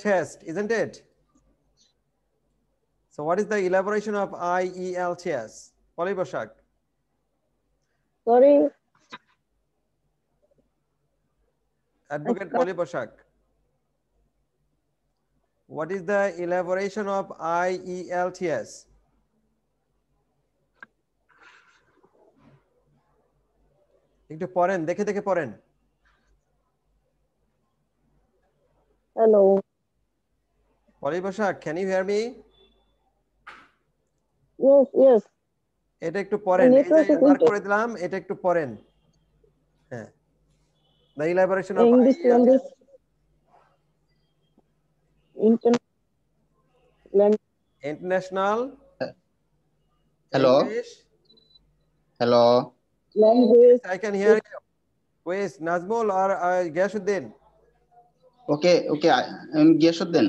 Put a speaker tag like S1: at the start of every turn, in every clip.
S1: test, isn't it? So what is the elaboration of IELTS? Poli Boshak.
S2: Sorry.
S1: Advocate Poli Boshak. What is the elaboration of IELTS? একটু পড়েন, দেখে দেখে পড়েন।
S2: Hello.
S1: Poli Boshak, can you hear me?
S2: Yes, yes.
S1: এটা একটু পড়েন, এই
S2: Network
S1: যে
S2: is
S1: মার্ক করে দিলাম, এটা একটু পড়েন। হ্যাঁ। The elaboration of
S2: English
S1: IELTS.
S2: language.
S1: International
S3: Hello.
S1: English.
S3: Hello.
S2: Language.
S1: I can hear you. Who is Nazmul or Gyasuddin?
S3: Okay, okay. I'm Gyasuddin.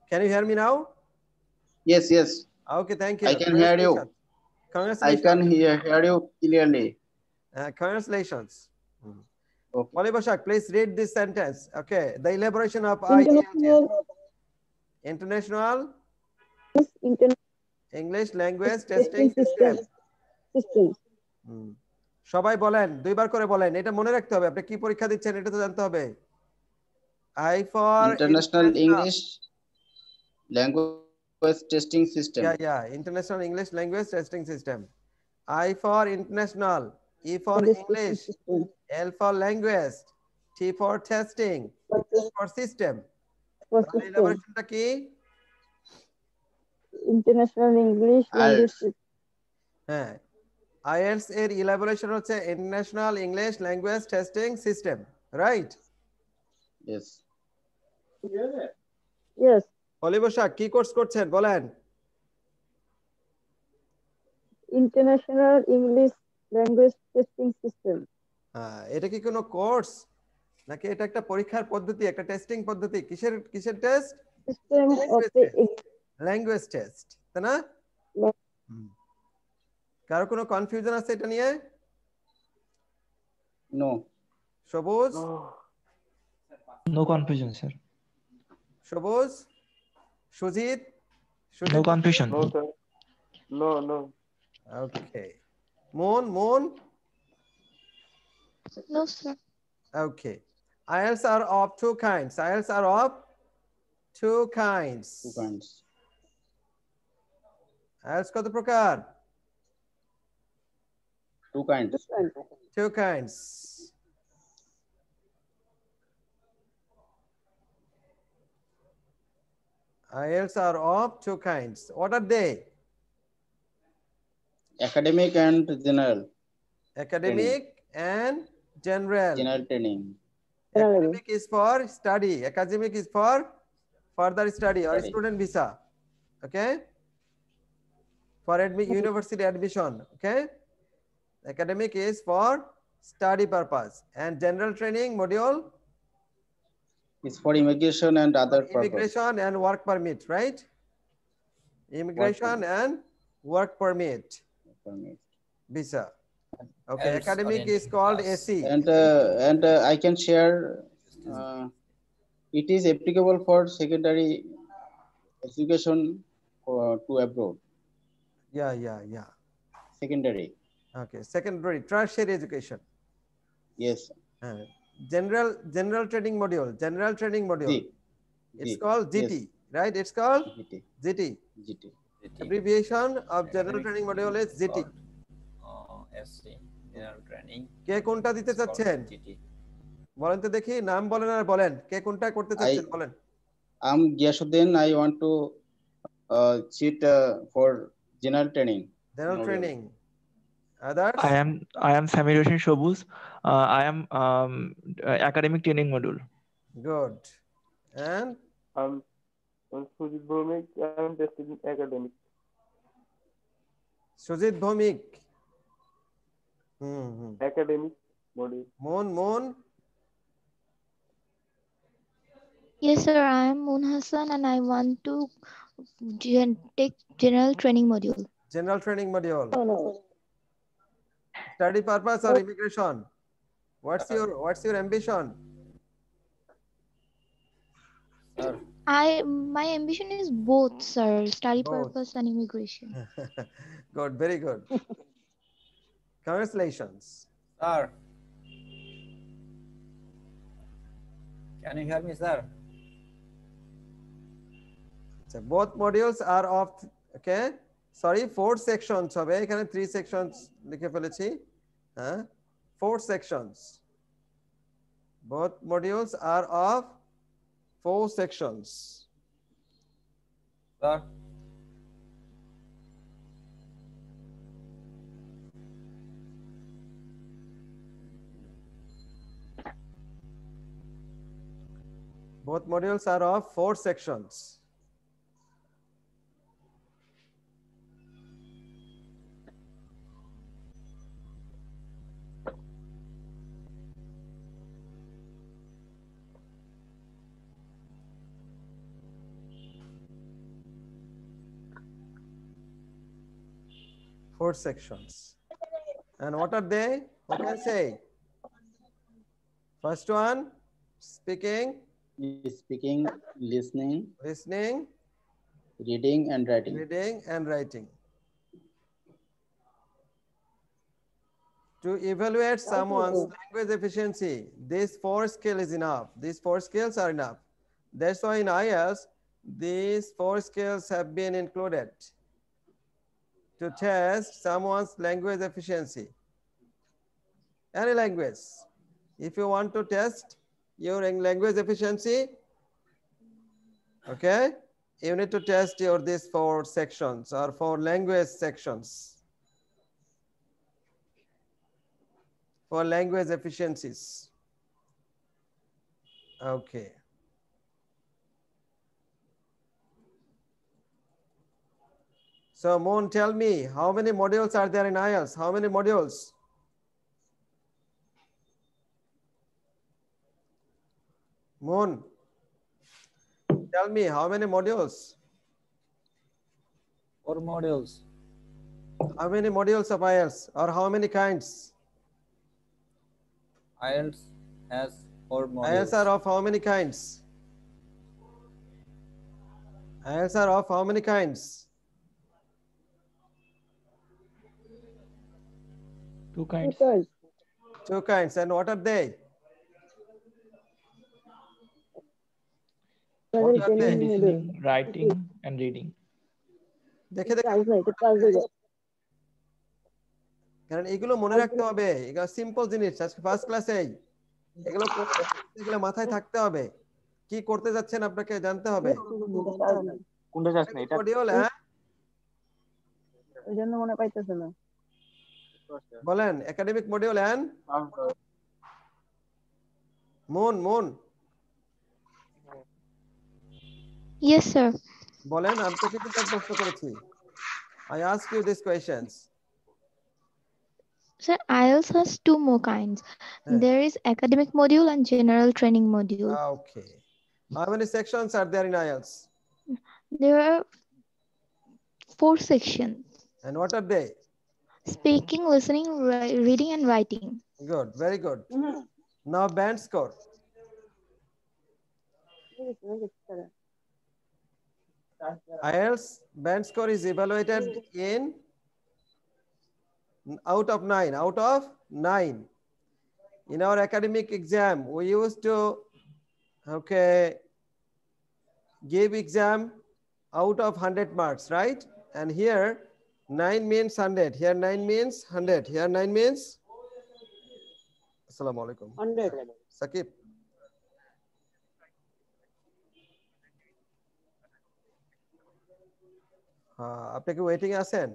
S1: Can you hear me now?
S3: Yes, yes.
S1: Okay, thank you.
S3: I can hear you. I
S1: Congratulations.
S3: can hear you clearly.
S1: Congratulations.
S3: Okay.
S1: Poli Boshak, please read this sentence. Okay, the elaboration of
S2: International.
S1: International English Language
S2: Testing
S1: Testing System.
S2: System.
S1: সবাই বলেন, দুইবার করে বলেন, এটা মনে রাখতে হবে। আপনি কি পরীক্ষা দিচ্ছেন এটা তো জানতে হবে। I for
S3: International English Language Testing System.
S1: Yeah, International English Language Testing System. I for international, E for English, L for language, T for testing, S for system. তাহলে elaborationটা কি?
S2: International English Language.
S1: হ্যাঁ, IELTS এর elaboration হচ্ছে International English Language Testing System, right?
S3: Yes.
S2: Yes.
S1: Poli Boshak, কি course করছেন বলেন?
S2: International English Language Testing System.
S1: এটা কি কোনো কোর্স নাকি এটা একটা পরীক্ষার পদ্ধতি, একটা টেস্টিং পদ্ধতি? কিসের test?
S2: System of the
S1: language test, তাই না? কারো কোনো কনফিউশন আছে এটা নিয়ে?
S3: No.
S1: সবুজ?
S4: No confusion, sir.
S1: সবুজ? Sujit?
S4: No confusion.
S5: No, sir. No.
S1: Okay. Moon?
S6: No, sir.
S1: Okay. IELTS are of two kinds. IELTS are of two kinds.
S3: Two kinds.
S1: IELTS কত প্রকার?
S3: Two kinds.
S1: Two kinds. IELTS are of two kinds. What are they?
S3: Academic and general.
S1: Academic and general.
S3: General training.
S1: Academic is for study. Academic is for further study or student visa. Okay? For university admission. Okay? Academic is for study purpose. And general training module?
S3: It's for immigration and other purpose.
S1: Immigration and work permit, right? Immigration and work permit. Visa. Okay, academic is called AC.
S3: And I can share, it is applicable for secondary education to abroad.
S1: Yeah.
S3: Secondary.
S1: Okay, secondary, tertiary education.
S3: Yes.
S1: General training module. It's called GT,
S3: yes.
S1: right? It's called
S3: GT.
S1: GT. Abbreviation of general training module is GT.
S7: SC general training.
S1: কে কোনটা দিতে চাচ্ছেন? বলেন তো দেখি, নাম বলেন আর বলেন কে কোনটা করতে চাচ্ছেন বলেন।
S3: I'm Gyasuddin. I want to sit for general training.
S1: General training. Others?
S4: I am Samir Hossein Shobuz. I am academic training module.
S1: Good. And
S5: I'm Sujit Bhomik. I'm testing academic.
S1: Sujit Bhomik.
S5: Academic module.
S1: Moon.
S6: Yes, sir. I am Moon Hassan and I want to take general training module.
S1: General training module.
S2: No.
S1: Study purpose or immigration? What's your ambition?
S6: My ambition is both, sir. Study
S1: Both.
S6: purpose and immigration.
S1: Good, very good. Congratulations.
S7: Sir, can you hear me, sir?
S1: So both modules are of, okay, sorry, 4 sections হবে এখানে 3 sections লিখে ফেলেছি, হ্যাঁ, 4 sections. Both modules are of 4 sections.
S7: Sir,
S1: Both modules are of 4 sections. Four sections. And what are they? What can I say? First one, speaking,
S3: Speaking, listening,
S1: listening,
S3: reading, and writing.
S1: reading, and writing. To evaluate someone's language efficiency, these 4 skills is enough. These 4 skills are enough. That's why in IELTS, these 4 skills have been included to test someone's language efficiency. Any language. If you want to test your language efficiency, okay, you need to test your these 4 sections or 4 language sections for language efficiencies. Okay. So Moon, tell me, how many modules are there in IELTS? How many modules? Moon, tell me, how many modules?
S7: 4 modules.
S1: How many modules of IELTS or how many kinds?
S7: IELTS has 4 modules.
S1: IELTS are of how many kinds? IELTS are of how many kinds?
S4: 2 kinds.
S2: Tutors.
S1: 2 kinds. And what are they?
S2: Brother,
S1: What are
S2: can
S1: they?
S2: you do?
S4: Listening, writing, and reading.
S1: দেখে দেখে
S2: Translate, translate.
S1: কারণ এগুলো মনে রাখতে হবে, এগুলো simple জিনিস। আজকে ফার্স্ট ক্লাসেই এগুলো এগুলো মাথায় থাকতে হবে। কি করতে যাচ্ছেন আপনাকে জানতে হবে।
S5: কোনটা যাস না এটা
S1: মডিউল, হ্যাঁ
S2: ওই জন্য মনে পাইতেছে না।
S1: বলেন academic module and moon
S6: Yes, sir.
S1: বলেন, আমি তোকে কি প্রশ্ন করেছি? I ask you these questions.
S6: Sir, IELTS has 2 more kinds.
S1: Yeah.
S6: There is academic module and general training module.
S1: Okay. How many sections are there in IELTS?
S6: There are 4 sections:
S1: And what are they?
S6: speaking, listening, reading, and writing.
S1: Good, very good. Now band score. IELTS band score is evaluated in out of 9. In our academic exam, we used to give exam out of 100 marks, right? And here 9 means 100. Here 9 means 100. Here 9 means Assalamu alaikum.
S2: 100.
S1: Sakib. আপনি কি waiting আছেন?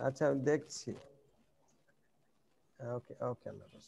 S1: আচ্ছা, আমি দেখছি। ওকে ওকে, আল্লাহ হাফেজ।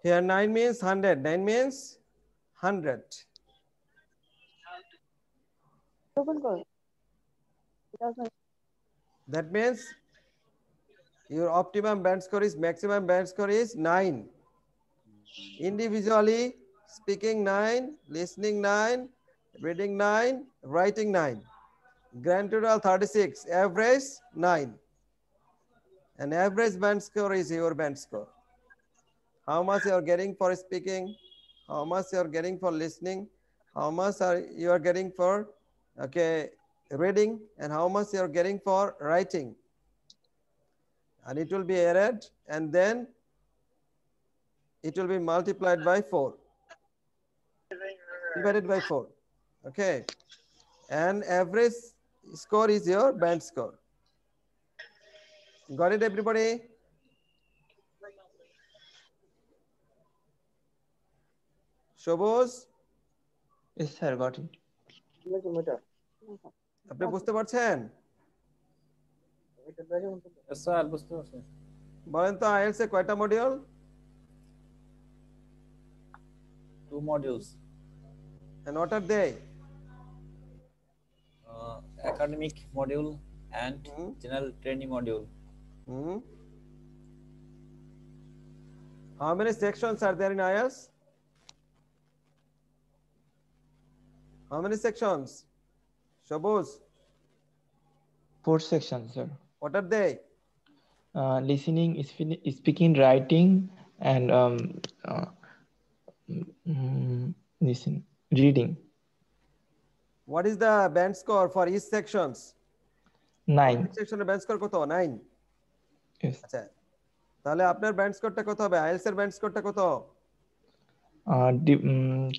S1: Here 9 means 100. 9 means 100. That means your optimum band score is, maximum band score is 9. Individually speaking 9, listening 9, reading 9, writing 9. Grand total 36, average 9. And average band score is your band score. How much you are getting for speaking, how much you are getting for listening, how much you are getting for reading, and how much you are getting for writing. And it will be added, and then it will be multiplied by 4, divided by 4. Okay, and average score is your band score. Got it, everybody? সবুজ,
S4: Yes, sir, got it.
S1: আপনি বুঝতে পারছেন?
S7: Yes, sir, বুঝতে পারছি।
S1: বলেন তো IELTS এ কয়টা module?
S7: 2 modules.
S1: And what are they?
S7: Academic module and general training module.
S1: How many sections are there in IELTS? How many sections? Shabuz,
S4: 4 sections, sir.
S1: what are they?
S4: Listening, speaking, writing, and reading.
S1: What is the band score for each sections?
S4: 9.
S1: Section band score কত? 9.
S4: Yes.
S1: আচ্ছা, তাহলে আপনার band স্কোরটা কত হবে? IELTS এর band স্কোরটা কত?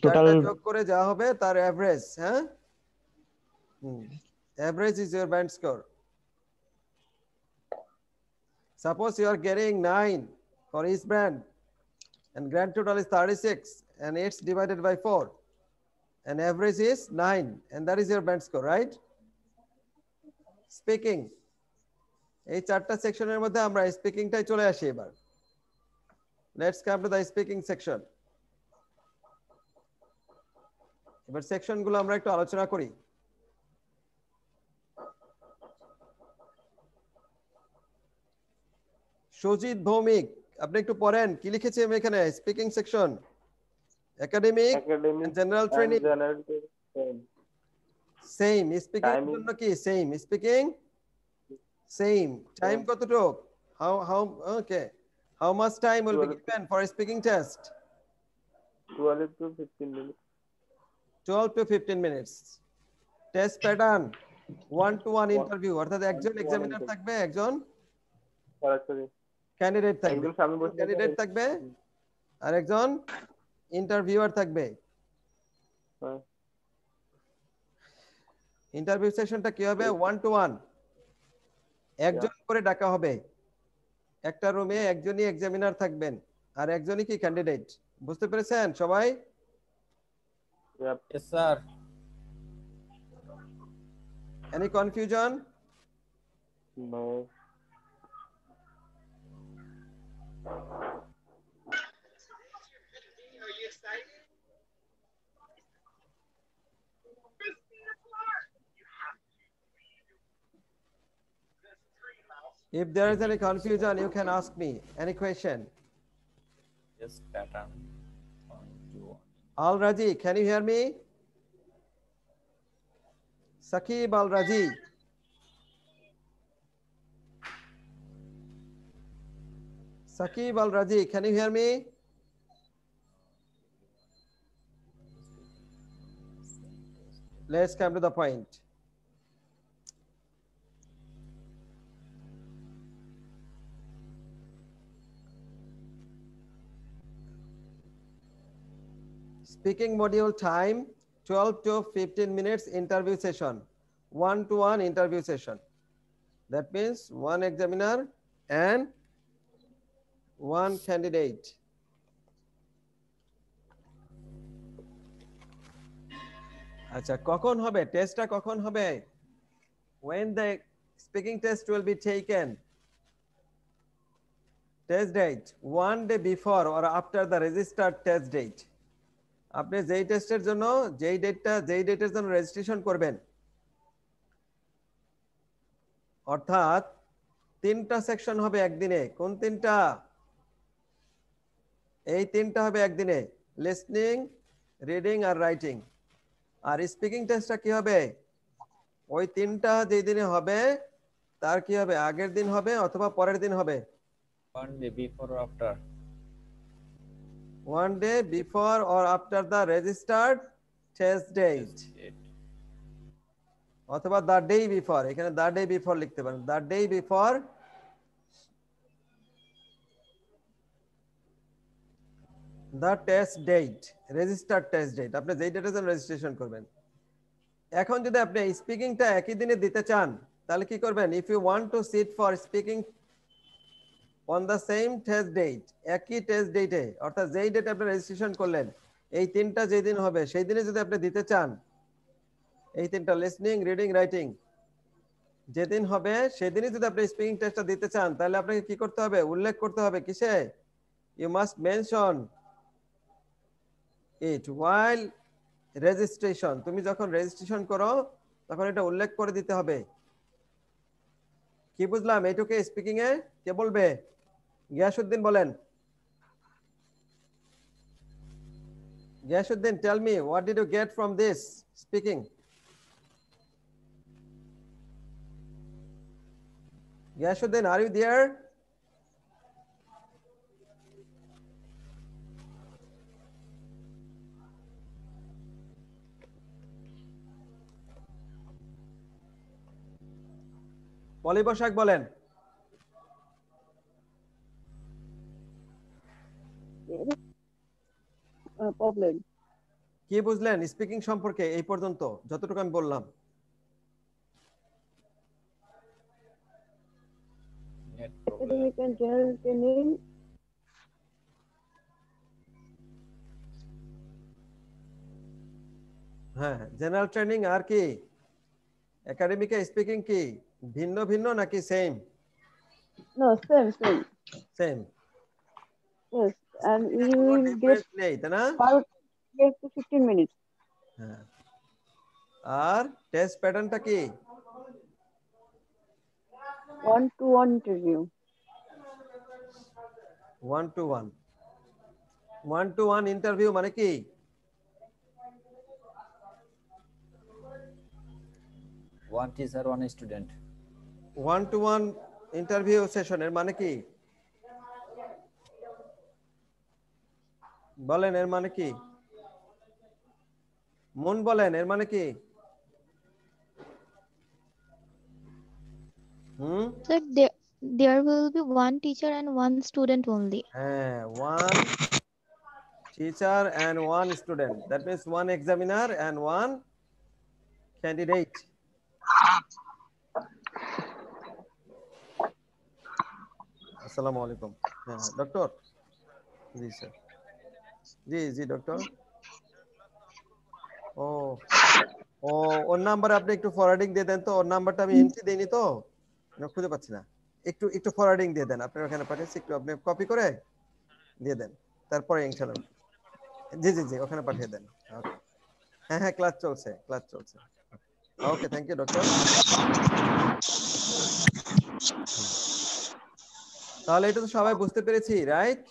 S4: Total
S1: যোগ করে যা হবে তার এভারেজ, হ্যাঁ? Average is your band score. Suppose you are getting 9 for each band, and grand total is 36, and it's divided by 4, and average is 9, and that is your band score, right? Speaking, এই চারটা সেকশনের মধ্যে আমরা স্পিকিংটাই চলে আসি এবার। Let's come to the speaking section. এবার সেকশনগুলো আমরা একটু আলোচনা করি। সুজিত ভৌমিক, আপনি একটু পড়েন কি লিখেছি আমি এখানে। Speaking section, academic, general training, same. Speaking এর জন্য কি সেম? Speaking same. টাইম কতটুক? how much time will be given for a speaking test?
S5: 12 to 15 minutes.
S1: 12 to 15 minutes. Test pattern 1-to-1 interview, অর্থাৎ একজন এক্সামিনার থাকবে, একজন
S5: সরাসরি
S1: ক্যান্ডিডেট থাকবে,
S5: একজন সামনে বসে
S1: ক্যান্ডিডেট থাকবে আর একজন ইন্টারভিউয়ার থাকবে। ইন্টারভিউ সেশনটা কি হবে? 1-to-1, একজন করে ডাকা হবে। একটা রুমে একজনই এক্সামিনার থাকবেন আর একজনই কি ক্যান্ডিডেট। বুঝতে পেরেছেন সবাই?
S7: Yes, sir.
S1: Any confusion?
S5: No.
S1: If there is any confusion, you can ask me any question.
S7: Yes, pattern. 1-to-1.
S1: Al Raji, can you hear me? Sakib Al Raji. Sakib Al Raji, can you hear me? Let's come to the point. Speaking module time 12 to 15 minutes interview session, 1-to-1 interview session. That means one examiner and one candidate. আচ্ছা, কখন হবে টেস্টটা? কখন হবে? When the speaking test will be taken. Test date 1 day before or after the registered test date. আপনি যেই টেস্টের জন্য যেই ডেটের জন্য রেজিস্ট্রেশন করবেন, অর্থাৎ তিনটা সেকশন হবে একদিনে। কোন তিনটা? এই তিনটা হবে একদিনে, লিসনিং, রিডিং আর রাইটিং। আর স্পিকিং টেস্টটা কি হবে? ওই তিনটা যেই দিনে হবে তার কি হবে? আগের দিন হবে অথবা পরের দিন হবে।
S7: 1 day before or after.
S1: 1 day before or after the registered test date. অথবা the day before, এখানে the day before লিখতে পারেন, the day before the test date, registered test date, আপনি যেই ডেটের জন্য রেজিস্ট্রেশন করবেন। এখন যদি আপনি স্পিকিংটা একই দিনে দিতে চান তাহলে কি করবেন? if you want to sit for speaking on the same test date, একই টেস্ট ডেটে, অর্থাৎ যেই ডেটে আপনি রেজিস্ট্রেশন করলেন এই তিনটা যেই দিন হবে সেই দিনে যদি আপনি দিতে চান, এই তিনটা লিসনিং, রিডিং, রাইটিং যেদিন হবে সেদিনই যদি আপনি স্পিকিং টেস্টটা দিতে চান তাহলে আপনাকে কি করতে হবে? উল্লেখ করতে হবে কিসে? you must mention it while registration. তুমি যখন রেজিস্ট্রেশন করো তখন এটা উল্লেখ করে দিতে হবে। কি বুঝলাম? এইটুকু স্পিকিং এ কে বলবে? গিয়াসউদ্দিন বলেন। Giasuddin, tell me what did you get from this speaking? Giyashuddin, are you there? পলি বসাক বলেন।
S2: প্রবলেম
S1: কি বুঝলেন স্পিকিং সম্পর্কে এই পর্যন্ত যতটুকু আমি বললাম?
S7: Net problem.
S2: academic and general training
S1: হ্যাঁ, জেনারেল ট্রেনিং আর কি? একাডেমিক স্পিকিং কি ভিন্ন ভিন্ন নাকি same?
S2: no same
S1: same.
S2: yes and we
S1: কোনো
S2: will
S1: ডিফারেন্স
S2: get
S1: নেই, তাই না?
S2: 5 to 15 minutes
S1: হ্যাঁ। আর টেস্ট প্যাটার্নটা কি?
S2: 1-to-1 interview
S1: 1-to-1 1-to-1 interview মানে কি?
S7: One teacher, one student.
S1: 1-to-1 interview সেশনের মানে কি? বলেন এর মানে কি? মন বলেন এর মানে কি?
S6: So there will be one teacher and one student only.
S1: হ্যাঁ, one teacher and one student, that means one examiner and one candidate. আসসালামু আলাইকুম। হ্যাঁ ডক্টর। জি স্যার। জি ডক্টর। ও ওর নাম্বারে আপনি একটু ফরওয়ার্ডিং দিয়ে দেন তো। ওর নাম্বারটা আমি এন্ট্রি দেইনি তো খুঁজে পাচ্ছি না। একটু ফরওয়ার্ডিং দিয়ে দেন, আপনার ওখানে পাঠিয়েছি, একটু আপনি কপি করে দিয়ে দেন, তারপরে ইনশাআল্লাহ। জি ওখানে পাঠিয়ে দেন। ওকে। হ্যাঁ ক্লাস চলছে। ওকে, থ্যাংক ইউ ডক্টর। তাহলে এটা তো সবাই বুঝতে পেরেছি, রাইট?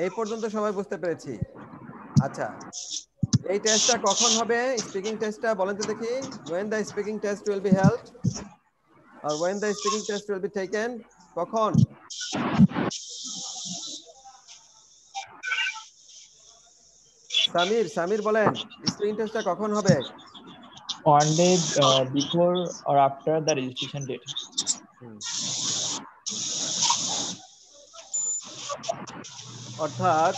S1: এই পর্যন্ত সবাই বুঝতে পেরেছি। আচ্ছা, এই টেস্টটা কখন হবে? স্পিকিং টেস্টটা বলেন তো দেখি। when the speaking test will be held or when the speaking test will be taken, কখন? সামির বলেন স্পিকিং টেস্টটা কখন হবে?
S4: 1 day before or after the registration date.
S1: অর্থাৎ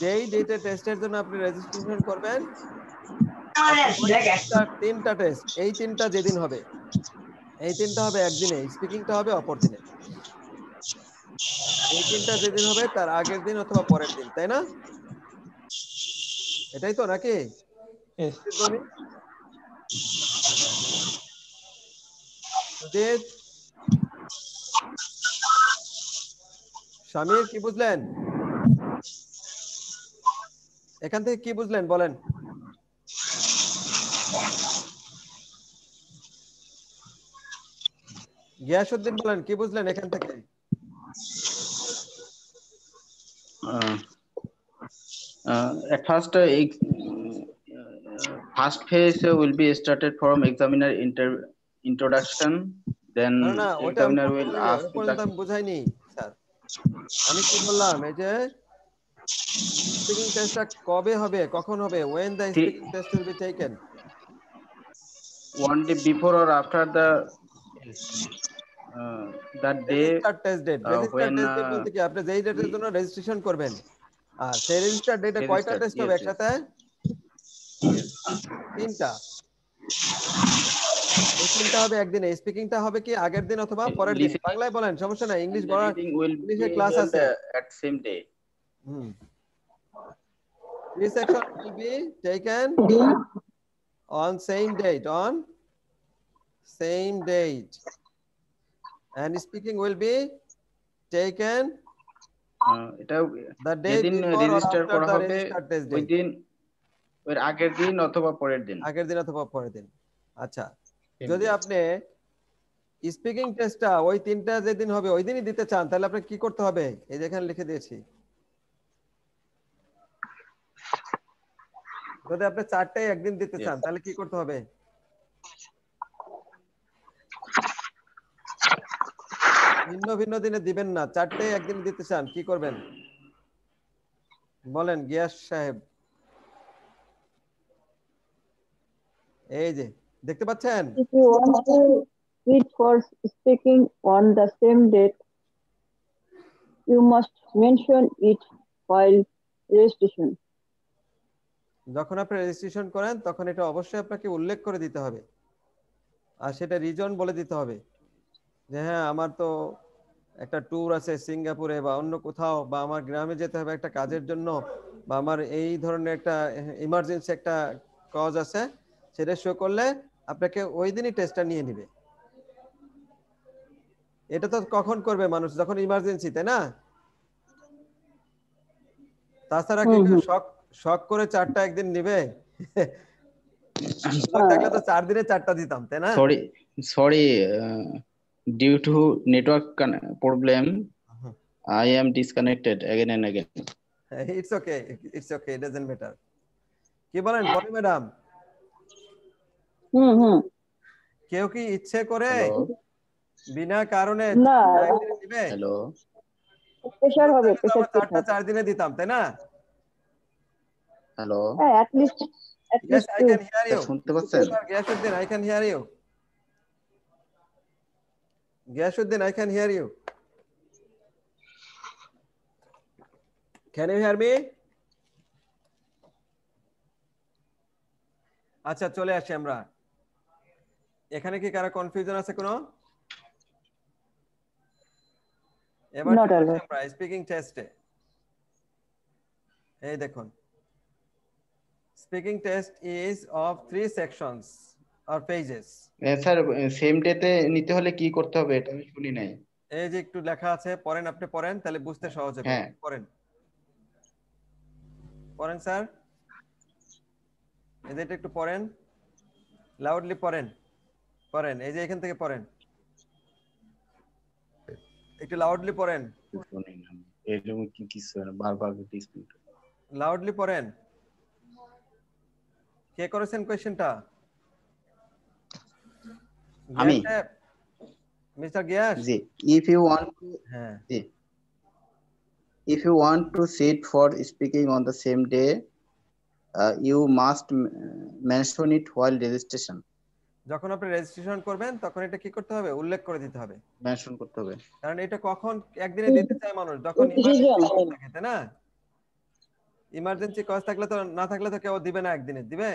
S1: যেই ডেটে টেস্টের জন্য আপনি রেজিস্ট্রেশন করবেন, তিনটা টেস্ট, এই তিনটা যেদিন হবে এই তিনটা হবে একদিনে, স্পিকিংটা হবে অপর দিনে। এই তিনটা যেদিন হবে তার আগের দিন অথবা পরের দিন, তাই না? এটাই তো নাকি?
S4: Yes.
S1: সুজিত, শামির কি বুঝলেন? এখান থেকে কি বুঝলেন বলেন? গিয়াসউদ্দিন বলেন কি বুঝলেন এখান থেকে?
S3: At first, first phase will be started from examiner introduction. Then
S1: না না ওটা আমি
S3: examiner will ask
S1: ওই পর্যন্ত আমি বুঝাইনি স্যার। আমি কি বললাম এই যে স্পিকিং টেস্টটা কবে হবে, কখন হবে? when the speaking test will be taken?
S3: one day before or after the that day
S1: register test date, register
S3: when
S1: test date বলতে কি আপনি যেই ডেটের জন্য রেজিস্ট্রেশন করবেন আর সেই রেজিস্টার ডেটে কয়টা
S3: registered,
S1: টেস্ট হবে
S3: yes,
S1: একসাথে? তিনটা। এই তিনটা হবে একদিনে। স্পিকিংটা হবে কি আগের দিন অথবা পরের দিন।
S3: Listening
S1: বাংলায় বলেন সমস্যা নাই, ইংলিশ
S3: and
S1: বলার
S3: reading will be
S1: ইংলিশে ক্লাস
S3: held
S1: আছে।
S3: at same day.
S1: Three section will be taken on same date, on same date, and speaking will be taken
S3: এটা
S1: the day
S3: যেদিন
S1: before or
S3: রেজিস্টার
S1: after
S3: করা
S1: the
S3: হবে
S1: registered test
S3: ওই
S1: date.
S3: দিন ওর আগের দিন অথবা পরের দিন।
S1: আগের দিন অথবা পরের দিন। আচ্ছা, যদি আপনি স্পিকিং টেস্টটা ওই তিনটা যেদিন হবে ওই দিনই দিতে চান তাহলে আপনাকে কি করতে হবে? এই যে এখানে লিখে দিয়েছি। যদি আপনি চারটাই একদিন দিতে চান তাহলে কি করতে হবে? ভিন্ন ভিন্ন দিনে দিবেন না, চারটাই একদিন দিতে চান কি করবেন বলেন গিয়াস সাহেব? এই যে দেখতে পাচ্ছেন?
S2: If you want to read for speaking on the same date, you must mention it while registration.
S1: যখন আপনি রেজিস্ট্রেশন করেন তখন এটা অবশ্যই আপনাকে উল্লেখ করে দিতে হবে, আর সেটা রিজন বলে দিতে হবে যে হ্যাঁ আমার তো একটা ট্যুর আছে সিঙ্গাপুরে বা অন্য কোথাও, বা আমার গ্রামে যেতে হবে একটা কাজের জন্য, বা আমার এই ধরনের একটা ইমার্জেন্সি একটা কজ আছে, সেটা শো করলে আপনাকে ওই দিনই টেস্টটা নিয়ে নেবে। এটা তো কখন করবে মানুষ? যখন ইমার্জেন্সি, তাই না? তাছাড়া কি শখ শখ করে চারটা একদিন নিবে? থাকলে তো 4 দিনে 4টা দিতাম, তাই না?
S3: Sorry due to network problem I am disconnected again and again.
S1: It's okay, it's okay, it doesn't matter. কি বলেন পরি ম্যাডাম? কেউ কি ইচ্ছে করে বিনা কারণে একদিন দিবে?
S3: হ্যালো,
S2: প্রেসার হবে, প্রেসার
S1: 4টা 4 দিনে দিতাম, তাই না?
S3: Hello,
S2: at least
S1: Yes, I can hear you.
S3: শুনতে পাচ্ছেন?
S1: Giyasuddin, I can hear you. Giyasuddin, I can hear you. Can you hear me? আচ্ছা চলে আসি আমরা। এখানে কি কারো কনফিউশন আছে কোনো? এবার আমরা স্পিকিং টেস্টে এই দেখুন, speaking test is of 3 sections or pages.
S3: Sir same ডেতে নিতে হলে কি করতে হবে এটা আমি শুনি নাই।
S1: এই যে একটু লেখা আছে, পড়েন, আপনি পড়েন তাহলে বুঝতে সহজ হবে। পড়েন পড়েন স্যার, এই যে এটা একটু পড়েন, লাউডলি পড়েন, পড়েন এই যে এখান থেকে পড়েন, একটু লাউডলি পড়েন,
S3: এরকম কি কিছু বারবার ডিসপ্লে
S1: লাউডলি পড়েন। কে করেছেন কোশ্চেনটা?
S3: আমি
S1: মিস্টার গিয়াস।
S3: জি, if you want to জি, if you want to sit for speaking on the same day, you must mention it while registration.
S1: যখন আপনি রেজিস্ট্রেশন করবেন তখন এটা কি করতে হবে? উল্লেখ করে দিতে হবে,
S3: মেনশন করতে হবে।
S1: কারণ এটা কখন একদিনে দিতে চায় মানুষ? যখন ইমার্জেন্সি থাকে, তাই না? ইমার্জেন্সি কজ থাকলে তো, না থাকলে তো কেউ দিবে না একদিনে, দিবে?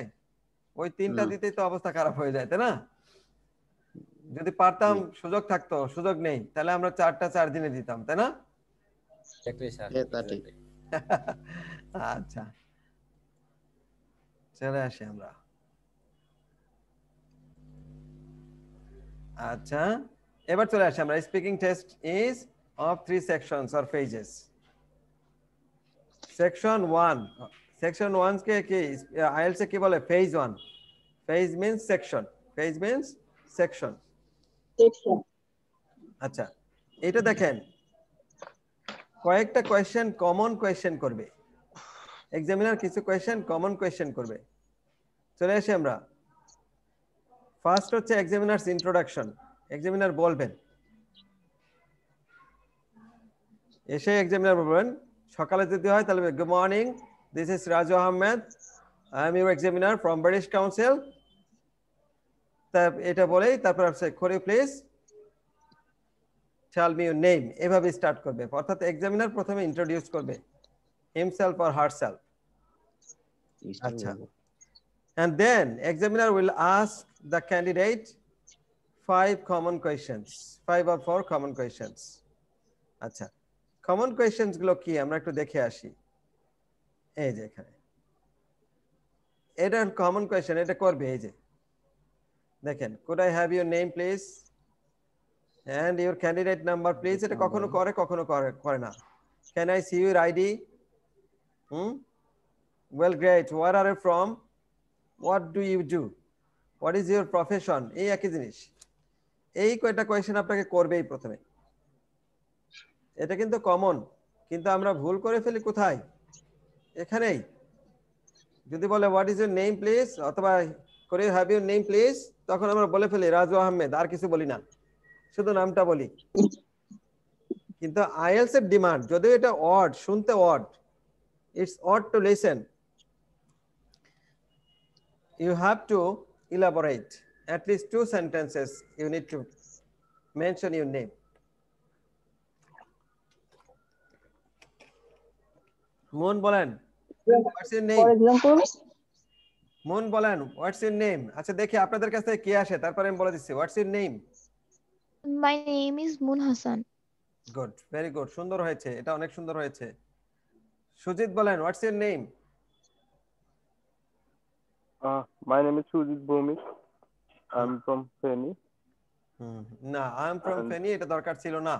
S1: ওই তিনটা দিতেই তো অবস্থা খারাপ হয়ে যায়, তাই না? যদি পারতাম, সুযোগ থাকতো, সুযোগ নেই, তাহলে আমরা 4টা 4 দিনে দিতাম, তাই না? আচ্ছা চলে আসি আমরা। আচ্ছা, এবার চলে আসি আমরা। Speaking test is of 3 sections or phases. Section 1. Section 1 কে কি IELTS এ কি বলে? Phase 1. Phase means section. Phase means section. আচ্ছা, এটা দেখেন কয়েকটা কোয়েশ্চেন কমন কোয়েশ্চেন করবে এক্সামিনার, কিছু কোয়েশ্চেন কমন কোয়েশ্চেন করবে। চলে আসি আমরা। ফার্স্ট হচ্ছে এক্সামিনারস ইন্ট্রোডাকশন। এক্সামিনার বলবেন, এসে এক্সামিনার বলবেন, সকালে যদি হয় তাহলে good morning, this is Raju Ahmed, I am your examiner from British Council. এটা বলেই তারপর কোরি please tell me your name, এভাবে স্টার্ট করবে। অর্থাৎ এক্সামিনার প্রথমে ইন্ট্রোডিউস করবে হিমসেলফ অর হারসেলফ। আচ্ছা, and then examiner will ask the candidate 5 common questions, 5 or 4 common questions. আচ্ছা, কমন কোয়েশ্চেনস গুলো কি আমরা একটু দেখে আসি। এই যে এখানে এটা কমন কোয়েশ্চেন, এটা করবে। এই যে দেখেন, could I have your name please and your candidate number please, এটা কখনো করে কখনো করে না। Can I see your ID? Well great, where are you from, what do you do, what is your profession, এই একই জিনিস। এই কয়টা কোয়েশ্চেন আপনাকে করবেই প্রথমে। এটা কিন্তু কমন, কিন্তু আমরা ভুল করে ফেলি কোথায়? এখানেই। যদি বলে what is your name please অথবা could you have your name please, তখন আমরা বলে ফেলি রাজু আহমেদ, আর কিছু বলি না, শুধু নামটা বলি। কিন্তু আইএলটিএস এর ডিমান্ড, যদিও এটা অড, শুনতে odd, it's odd to listen, you have to elaborate at least 2 sentences, you need to mention your name. Moon বলেন, what's your name?
S2: For example,
S1: Moon বলেন, what's your name? আচ্ছা দেখি আপনাদের কাছে কি আসে, তারপরে আমি বলে দিচ্ছি। What's your name?
S6: My name is Moon Hassan.
S1: Good, very good, সুন্দর হয়েছে, এটা অনেক সুন্দর হয়েছে। সুজিত বলেন, what's your name?
S5: My name is Sujit Bhumik. I'm from Feni.
S1: না, I am from Feni এটা দরকার ছিল না,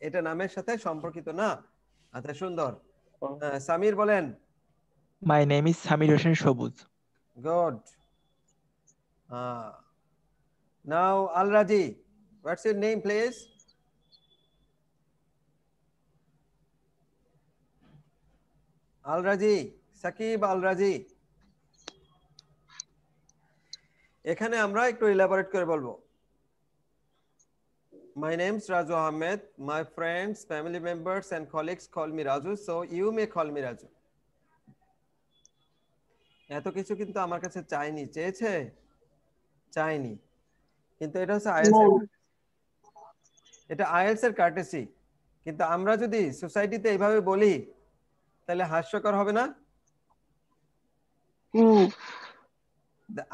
S1: এটা নামের সাথে সম্পর্কিত না। আচ্ছা সুন্দর। সামির বলেন,
S4: My name is Samir Hossein Shobuz.
S1: Good. Now Al-Raji, what's your name please? Al-Raji, Sakib Al-Raji. এখানে আমরা একটু ইলাবোরেট করে বলবো। My name is Raju Ahmed. My friends, family members and colleagues call me Raju, so you may call me Raju. এত কিছু কিন্তু আমার কাছে চাইনি, চেয়েছে? চাইনি। কিন্তু এটা হচ্ছে আইএলটিএস এর, এটা আইএলটিএস এর কার্টেসি। কিন্তু আমরা যদি সোসাইটিতে এইভাবে বলি তাহলে হাস্যকর হবে না?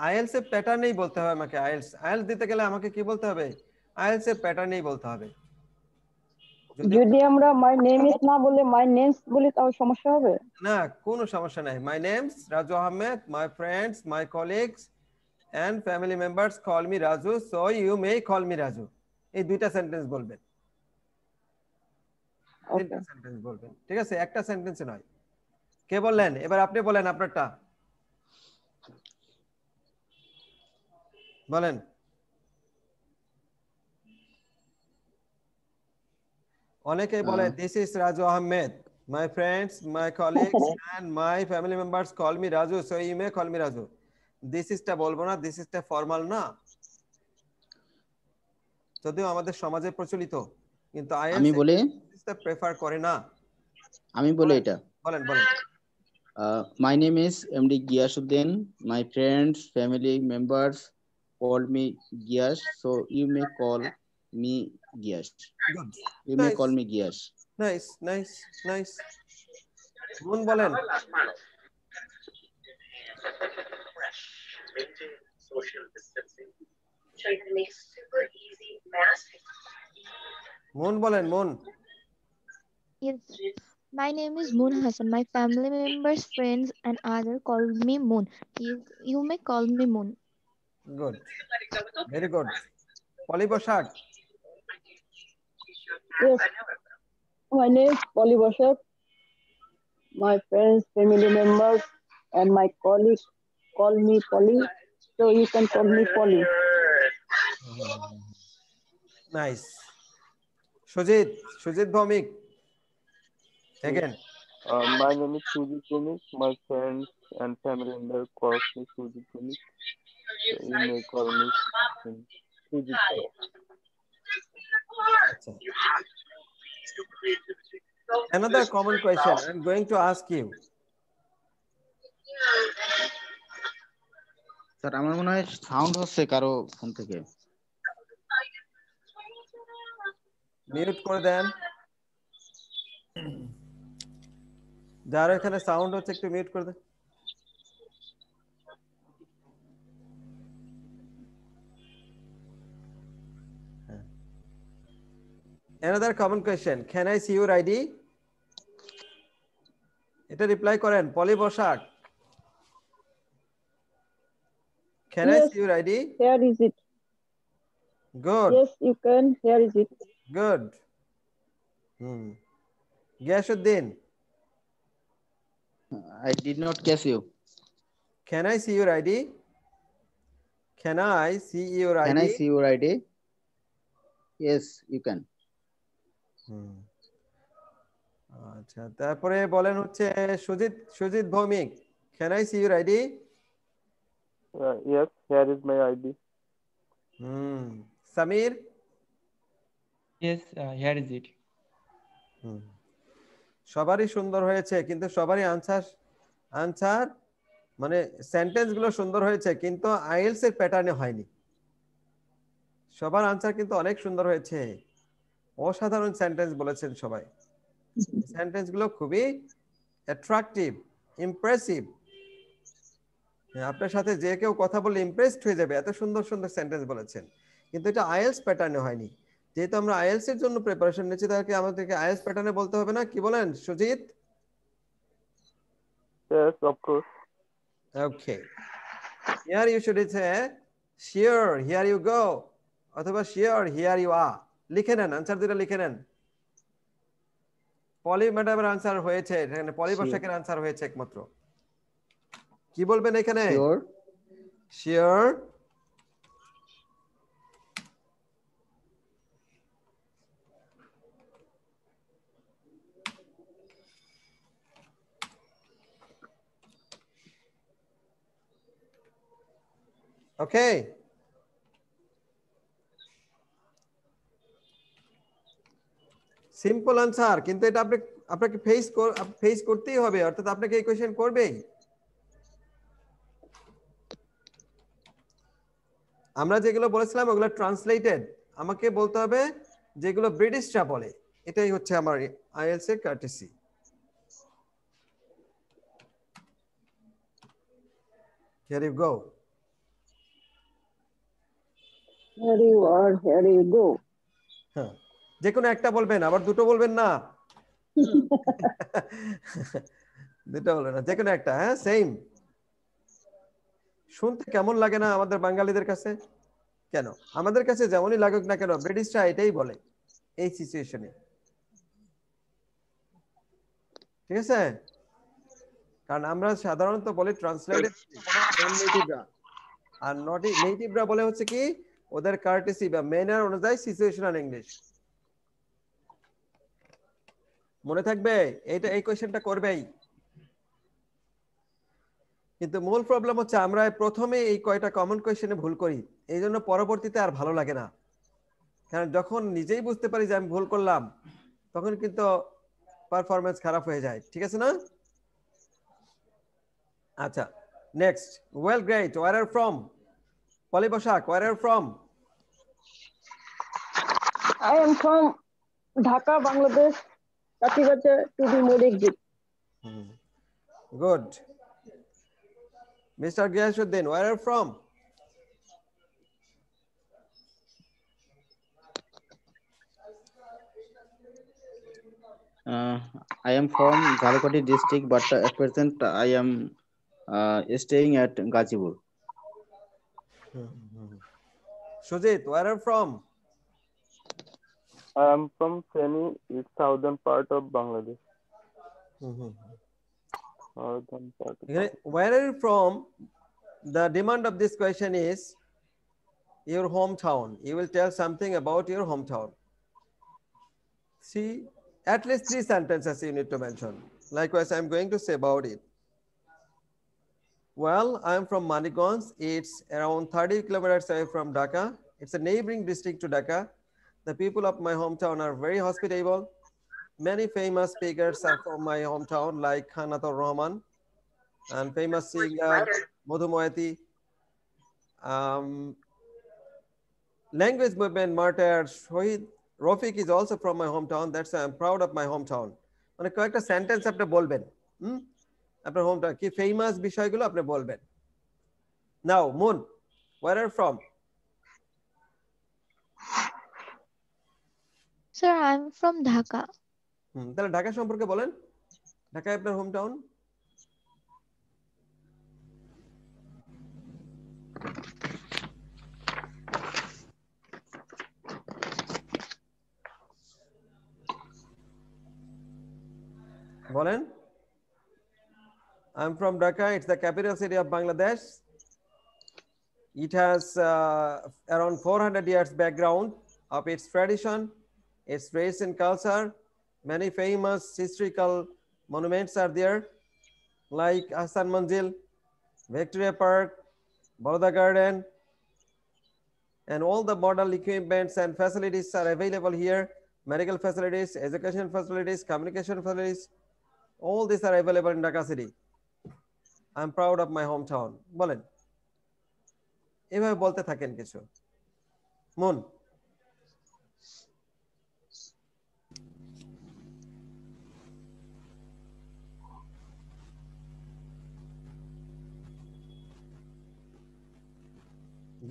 S1: আইএলটিএস এর প্যাটার্নেই বলতে হবে আমাকে। আইএলটিএস দিতে গেলে আমাকে কি বলতে হবে? আইএলটিএস এর প্যাটার্নেই বলতে হবে।
S2: যদি আমরা মাই নেম ইজ না বলে মাই নেমস বলি তাও সমস্যা হবে
S1: না? কোনো সমস্যা নাই। My name's Raju Ahmed, my friends, my colleagues and family members call me Raju, so you may call me Raju. এই দুইটা সেন্টেন্স বলবেন, তিনটা সেন্টেন্স বলবেন, ঠিক আছে? একটা সেন্টেন্সে নয়। কে বললেন? এবার আপনি বলেন আপনারটা, বলেন। অনেকেই বলে this is Raju Ahmed, my friends, my colleagues and my family members call me Raju, so you may call me Raju. This ইজটা বলবো না, দিস ইজটা ফর্মাল না, যদিও আমাদের সমাজে প্রচলিত, কিন্তু
S3: আমি বলে
S1: দিসটা প্রেফার করে না।
S3: আমি বলে এটা
S1: বলেন বলেন।
S3: My name is MD Giyasuddin. My friends, family members call me Giyash, so you may call me Giyash.
S1: Good.
S3: You may call me Giyash.
S1: Nice, nice, nice. Moon বলেন।
S6: Yes. My name is Moon Hassan. My family members, friends, and others call me Moon. You may call me Moon.
S1: Good. Very good. Polly Boshak.
S2: Yes, my name is Polly Boshak. My friends, family members, and my colleagues call me Polly. So you can call me Polly.
S1: Nice. Shujit Bhomik. Again.
S5: My name is Sujit Bhumik. My friends and family members call me Sujit Bhumik. So you may call me Sujit.
S1: Another common question I'm going to ask you.
S3: Sir আমার মনে হয় sound হচ্ছে কারো phone থেকে।
S1: Mute করে দেন। যার এখানে sound হচ্ছে একটু মিউট করে দেন। Another common question, can I see your ID? এটা রিপ্লাই করেন পলি Basak. Can I
S2: Yes,
S1: see your ID?
S2: here is it.
S1: Good.
S2: Yes, you can. Here is it.
S1: Good. Gyashuddin.
S3: I did not catch you.
S1: Can I see your ID? Can I see your ID?
S3: Can I see your ID? Yes, you can.
S1: আচ্ছা, তারপরে বলেন হচ্ছে Sujit Bhowmik, Can I see your ID?
S5: Yes, here is my ID.
S1: Samir?
S4: Yes, here is it.
S1: সবারই সুন্দর হয়েছে, কিন্তু সবারই answer মানে সেন্টেন্স গুলো সুন্দর হয়েছে, কিন্তু আইএলস এর প্যাটার্নে হয়নি। সবার আনসার কিন্তু অনেক সুন্দর হয়েছে, অসাধারণ সেন্টেন্স বলেছেন সবাই। সেন্টেন্স গুলো খুবই অ্যাট্রাকটিভ, ইমপ্রেসিভ। আপনার সাথে যে কেউ কথা বললে ইমপ্রেসড হয়ে যাবে, এত সুন্দর সুন্দর সেন্টেন্স বলেছেন। কিন্তু এটা আইএলস প্যাটার্নে হয়নি। যেহেতু আমরা আইএলস এর জন্য প্রিপারেশন নিচ্ছি, তাহলে আমাদেরকে আইএলস প্যাটার্নে বলতে হবে না? কি বলেন Sujit?
S5: Yes, of course.
S1: Okay. Here you should say, sure, here you go. অথবা sure, here you are. লিখে নেন, আনসার দুটো লিখে নেন। পলি ম্যাডামের আনসার হয়েছে, এখানে পলি বসাকের আনসার হয়েছে একমাত্র। কি বলবেন এখানে?
S3: Sure.
S1: Sure. Okay. Simple answer, কিন্তু এটা আপনাকে ফেস করতেই হবে, অর্থাৎ আপনাকে এই কোশ্চেন করবেই। আমরা যেগুলো বলেছিলাম ওগুলো ট্রান্সলেটেড, আমাকে বলতে হবে যেগুলো ব্রিটিশরা বলে। এটাই হচ্ছে আমার আইএলটিএস এর courtesy. Here you go.
S2: Here you are, here you go.
S1: হ্যাঁ, যে কোনো একটা বলবেন, আবার দুটো বলবেন না। দুটো বলবেন না, যে কোনো একটা। হ্যাঁ, সেম। শুনতে কেমন লাগে না আমাদের বাঙালিদের কাছে? কেন, আমাদের কাছে যেমনই লাগুক না কেন, ব্রিটিশরা এটাই বলে এই সিচুয়েশনে। ঠিক আছে, কারণ আমরা সাধারণত বলি ট্রান্সলেটেড, আর নেটিভরা বলে হচ্ছে কি ওদের কার্টেসি বা ম্যানার অনুযায়ী সিচুয়েশনাল ইংলিশ। মনে থাকবে, এই কোশ্চেনটা করবেই। কিন্তু মূল প্রবলেম হচ্ছে আমরা প্রথমে এই কয়টা কমন কোশ্চেনে ভুল করি, এই জন্য পরবর্তীতে আর ভালো লাগে না। কারণ যখন নিজেই বুঝতে পারি যে আমি ভুল করলাম, তখন কিন্তু পারফরমেন্স খারাপ হয়ে যায়। ঠিক আছে না? আচ্ছা, next. Well, great. Where are from? Poli Basak, where are from?
S2: I am from Dhaka, Bangladesh. Katibacha to the Modik.
S1: Good. Mr. Gyashuddin, where are you from?
S3: I am from Jhalakoti district, but at present I am staying at Gazipur.
S1: Sujit, where are you from?
S5: I am from Feni, it's southern part of Bangladesh. Southern part of Bangladesh.
S1: Where are you from? The demand of this question is your hometown. You will tell something about your hometown. See, at least 3 sentences you need to mention. Likewise, I'm going to say about it. Well, I'm from Maniganj. It's around 30 kilometers away from Dhaka. It's a neighboring district to Dhaka. The people of my hometown are very hospitable. Many famous speakers are from my hometown, like Khanatur Rahman and famous singer Madhu Moeti. Language movement martyr Shohid Rafiq is also from my hometown. That's why I'm proud of my hometown. মানে কয়েকটা sentence আপনি বলবেন আপনার hometown কি famous বিষয়গুলো আপনি বলবেন নাও moon where are you from?
S6: Sir, I'm from Dhaka.
S1: তাহলে ঢাকা সম্পর্কে বলেন ঢাকায় আপনার হোমটাউন বলেন I'm from Dhaka. It's the capital city of Bangladesh. It has around 400 years background of its tradition, its race and culture. Many famous historical monuments are there, like Hassan Manzil, Victoria Park, Baroda Garden, and all the modern equipments and facilities are available here. Medical facilities, education facilities, communication facilities, all these are available in Dhaka city. I'm proud of my hometown. বলেন এভাবে বলতে থাকেন কিছু মন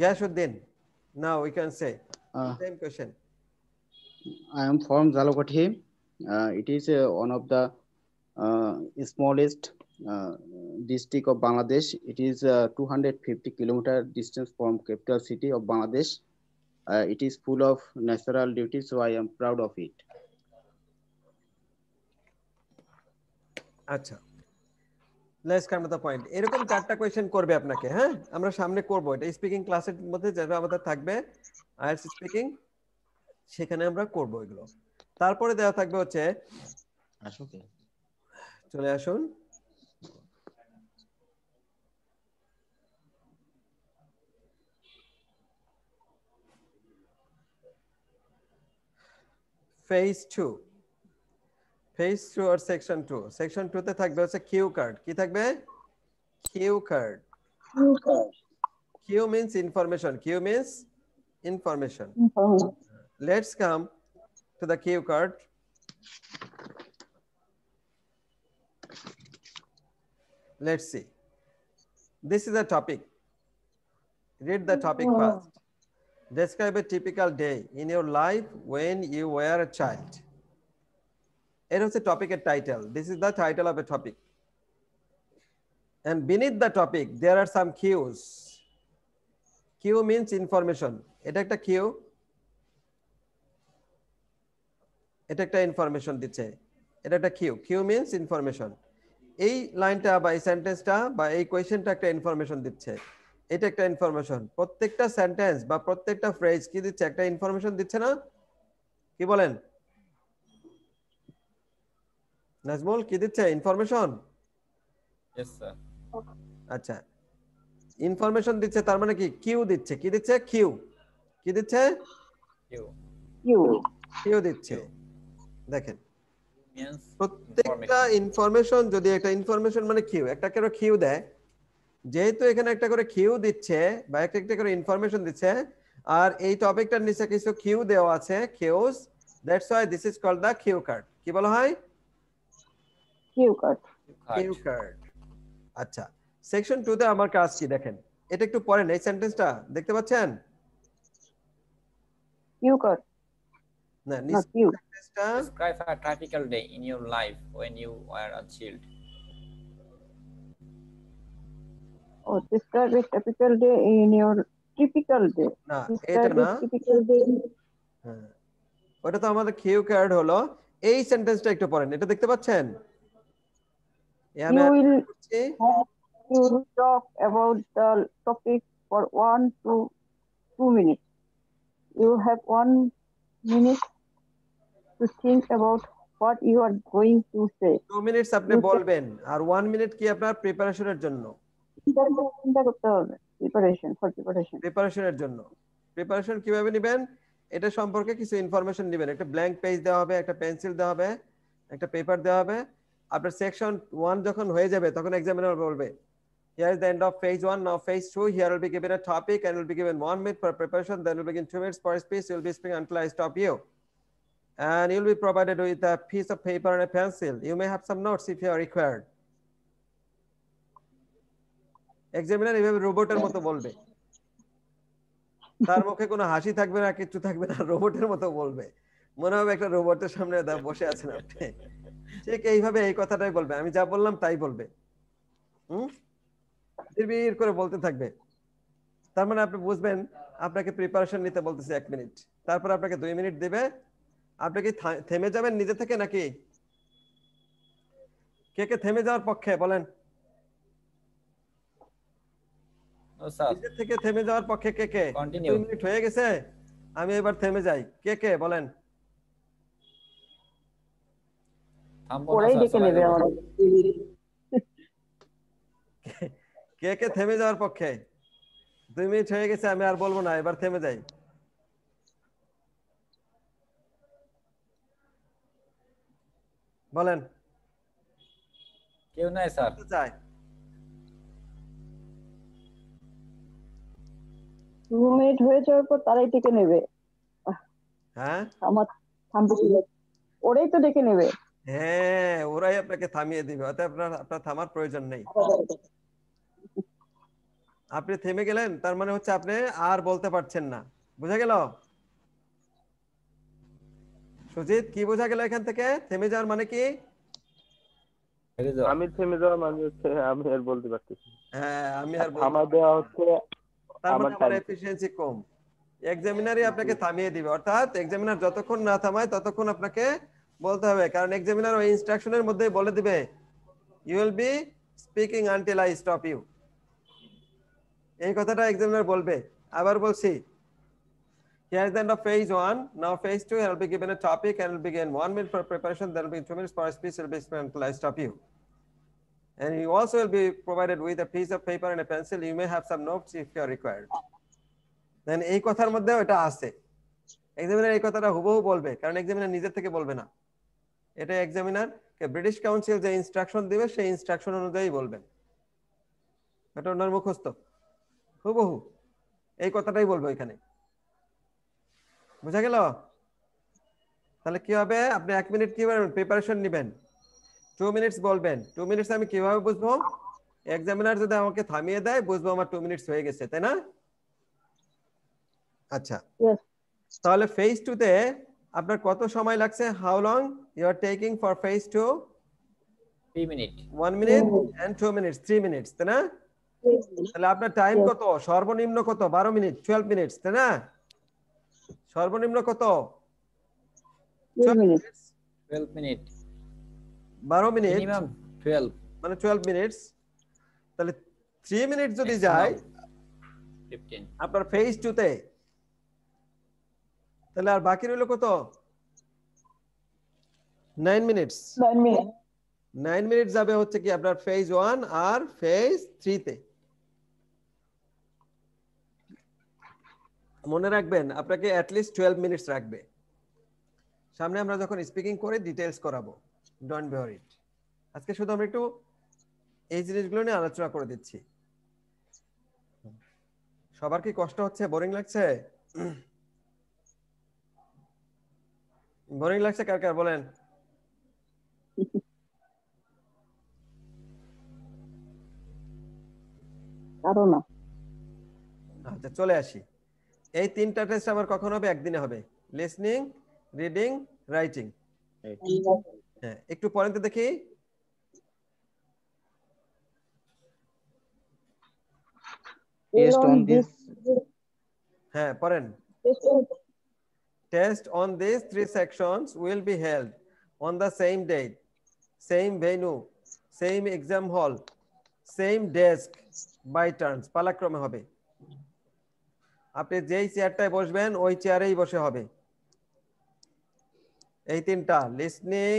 S1: Gashuddin, now we can say same question.
S3: I am from Jhalakoti. It is one of the smallest district of Bangladesh. It is 250 kilometer distance from capital city of Bangladesh. It is full of natural beauty, so I am proud of it.
S1: আচ্ছা let's come to the point. এরকম 4টা question করবে আপনাকে হ্যাঁ আমরা সামনে করব এটা স্পিকিং ক্লাসের মধ্যে যেটা আমাদের থাকবে আইএলটিএস স্পিকিং সেখানে আমরা করব এগুলো তারপরে দেওয়া থাকবে হচ্ছে চলে আসুন phase 2 phase 2 or section 2 section 2 তে থাকবে হচ্ছে কিউ কার্ড কি থাকবে cue card cue means information cue means information let's come to the cue card. Let's see. This is a topic. Read the topic first. Describe a typical day in your life when you were a child. It was a topic, a title. This is the title of a topic. And beneath the topic, there are some cues. Cue means information. এটা একটা cue. এটা একটা information দিচ্ছে এটা একটা Q Q means information এই লাইনটা বা এই সেন্টেন্সটা বা এই কোয়েশ্চেনটা একটা ইনফরমেশন দিচ্ছে এটা একটা ইনফরমেশন প্রত্যেকটা সেন্টেন্স বা প্রত্যেকটা ফ্রেজ কি দিচ্ছে একটা ইনফরমেশন দিচ্ছে না কি বলেন নাজমুল কি দিচ্ছে ইনফরমেশন
S7: Yes, sir.
S1: আচ্ছা ইনফরমেশন দিচ্ছে তার মানে কি কিউ দিচ্ছে কি দিচ্ছে কিউ কি দিচ্ছে কিউ দিচ্ছে দেখেন প্রত্যেকটা ইনফরমেশন যদি একটা ইনফরমেশন মানে কিউ একটা করে কিউ দেয় যেহেতু এখানে একটা করে কিউ দিচ্ছে বা একটা একটা করে ইনফরমেশন দিচ্ছে আর এই টপিকটার নিচে কিছু কিউ দেওয়া আছে cues that's why this is called the cue card কি বলা হয়
S2: কিউ কার্ড
S1: কিউ কার্ড আচ্ছা সেকশন 2 তে আমার কাজ কি দেখেন এটা একটু পড়েন এই সেন্টেন্সটা দেখতে পাচ্ছেন
S2: কিউ কার্ড
S1: না
S2: Not you.
S1: সেন্টেন্সটা
S7: Describe a typical day in your life when you were a child.
S2: Oh, describe a typical day in your typical day.
S1: না এটা
S2: Describe
S1: না,
S2: a typical day.
S1: হ্যাঁ ওটা তো আমাদের কিউ কার্ড হলো। এই সেন্টেন্সটা একটু পড়েন, এটা দেখতে পাচ্ছেন? আমি
S2: You will
S1: করছি
S2: have to talk about the topic for 1 to 2 minutes. You have 1 minute to think about what you are going to say.
S1: 2 minutes আপনি বলবেন, আর 1 মিনিট কি আপনার প্রিপারেশনের জন্য।
S2: চিন্তা করতে হবে, প্রিপারেশন ফর প্রিপারেশন।
S1: প্রিপারেশনের জন্য। প্রিপারেশন কিভাবে নেবেন, এটা সম্পর্কে কিছু ইনফরমেশন নেবেন। একটা ব্ল্যাঙ্ক পেজ দেওয়া হবে, একটা পেন্সিল দেওয়া হবে, একটা পেপার দেওয়া হবে। আপনার সেকশন 1 যখন হয়ে যাবে তখন এক্সামিনার বলবে here is the end of phase 1, now phase 2, here will be given a topic and will be given 1 minute for preparation, then will begin 2 minutes for speech, you will be speaking until I stop you, and you will be provided with a piece of paper and a pencil. You may have some notes if you are required. Examiner এইভাবে রোবটের মতো বলবে, তার মুখে কোনো হাসি থাকবে না, কিছু থাকবে না, রোবটের মতো বলবে, মনে হবে একটা রোবটের সামনে বসে আছেন আপনি। ঠিক এইভাবে এই কথাটাই বলবে, আমি যা বললাম তাই বলবে। ধীর করে বলতে থাকবে। তার মানে আপনি বুঝবেন আপনাকে প্রিপারেশন নিতে বলতেছে 1 মিনিট, তারপর আপনাকে 2 মিনিট দিবে। আপনি কি থেমে যাবেন নিজে থেকে নাকি? কে কে থেমে যাওয়ার পক্ষে বলেন?
S7: No, sir.
S1: নিজে থেকে থেমে যাওয়ার পক্ষে কে কে? 2 মিনিট হয়ে গেছে, আমি এবার থেমে যাই, কে কে বলেন?
S2: পরেই ডেকে নেবে আমাদের।
S1: কে কে থেমে যাওয়ার পক্ষে? 2 মিনিট হয়ে গেছে, আমি আর বলবো না, এবার থেমে যাই। বলেন।
S7: কেউ নাই স্যার।
S1: চাই
S2: 2 মিনিট হয়ে যাওয়ার পর তারাই ডেকে নেবে।
S1: হ্যাঁ
S2: আমার থামতে ওরাই তো ডেকে নেবে।
S1: হ্যাঁ, ওরাই আপনাকে থামিয়ে দিবে, অতএব আপনার থামার প্রয়োজন নেই। আপনি থেমে গেলেন, তার মানে হচ্ছে আপনি আর বলতে পারছেন না। বুঝা গেল? সুজিত, কি বোঝা গেল এখান থেকে? থেমে যাওয়ার মানে কি?
S5: আমি থেমে যাওয়া মানে হচ্ছে আমি আর বলতে পারতেছি।
S1: হ্যাঁ, আমি আর
S5: থামা দেওয়া হচ্ছে
S1: তার মানে আমার
S5: টাইম
S1: এফিশিয়েন্সি কম। এক্সামিনারই আপনাকে থামিয়ে দিবে, অর্থাৎ এক্সামিনার যতক্ষণ না থামায় ততক্ষণ আপনাকে বলতে হবে, কারণ এক্সামিনার ওই ইনস্ট্রাকশনের মধ্যেই বলে দিবে you will be speaking until I stop you. এই কথাটা এক্সামিনার বলবে। আবার বলছি, here is the end of phase 1, now phase 2, I will be given a topic and will begin 1 minute for preparation, there will be 2 minutes for speech, will be spent until I stop you, and you also will be provided with a piece of paper and a pencil, you may have some notes if you are required. Then এই কথার মধ্যে এটা আছে, examiner এই কথাটা হুবহু বলবে, কারণ এক্সামিনার নিজের থেকে বলবে না, এটা এক্সামিনার কে ব্রিটিশ কাউন্সিল যে ইনস্ট্রাকশন দিবে সেই ইনস্ট্রাকশন অনুযায়ী বলবেন। এটা ওনার মুখস্থ, হুবহু এই কথাটাই বলবো এখানে। বুঝা গেল? তাহলে কি হবে, আপনি 1 মিনিট কিভাবে প্রিপারেশন নেবেন, 2 মিনিটস বলবেন। 2 মিনিটস আমি কিভাবে বুঝবো? এক্সামিনার যদি আমাকে থামিয়ে দেয় বুঝবো আমার 2 মিনিটস হয়ে গেছে, তাই না? আচ্ছা, তাহলে ফেজ 2 তে আপনার কত সময় লাগছে? How long you are taking for phase 2?
S7: 3 minute.
S1: 1 minute and 2 minutes, 3 minutes, তাই না? তাহলে আপনার টাইম কত? সর্বনিম্ন কত? 12 মিনিট, 12 মিনিটস, তাই না? সর্বনিম্ন কত?
S2: 12 মিনিট।
S7: 12 মিনিট।
S1: 12 মিনিট
S7: মিনিমাম 12
S1: মানে 12 মিনিটস। তাহলে 3 মিনিট যদি যায়
S7: 15
S1: আপনার ফেজ 2 তে, তাহলে আর বাকি রইল কত? 9 মিনিটস।
S2: 9 মিনিট।
S1: 9 মিনিট যাবে হচ্ছে কি আপনার ফেজ 1 আর ফেজ 3 তে। মনে রাখবেন আপনাকে অ্যাট লিস্ট 12 মিনিটস রাখবে। সামনে আমরা যখন স্পিকিং করে ডিটেইলস করাবো, ডোন্ট বি ওয়ারিড। আজকে শুধু আমরা একটু এই জিনিসগুলো নিয়ে আলোচনা করে দিচ্ছি। সবার কি কষ্ট হচ্ছে, বোরিং লাগছে? বোরিং লাগছে কার কার বলেন?
S2: কারো না।
S1: আচ্ছা, চলে আসি। এই 3টা টেস্ট আবার কখন হবে? একদিনে হবে। Listening, reading, writing. হ্যাঁ, একটু পড়েন তো দেখি।
S3: Based on this,
S1: হ্যাঁ পড়েন। Test on these 3 sections will be held on the same date, same venue, same exam hall, same desk by turns, পালাক্রমে হবে। আপনি যেই চেয়ারটায় বসবেন ওই চেয়ারেই বসে হবে। এই তিনটা, লিসনিং,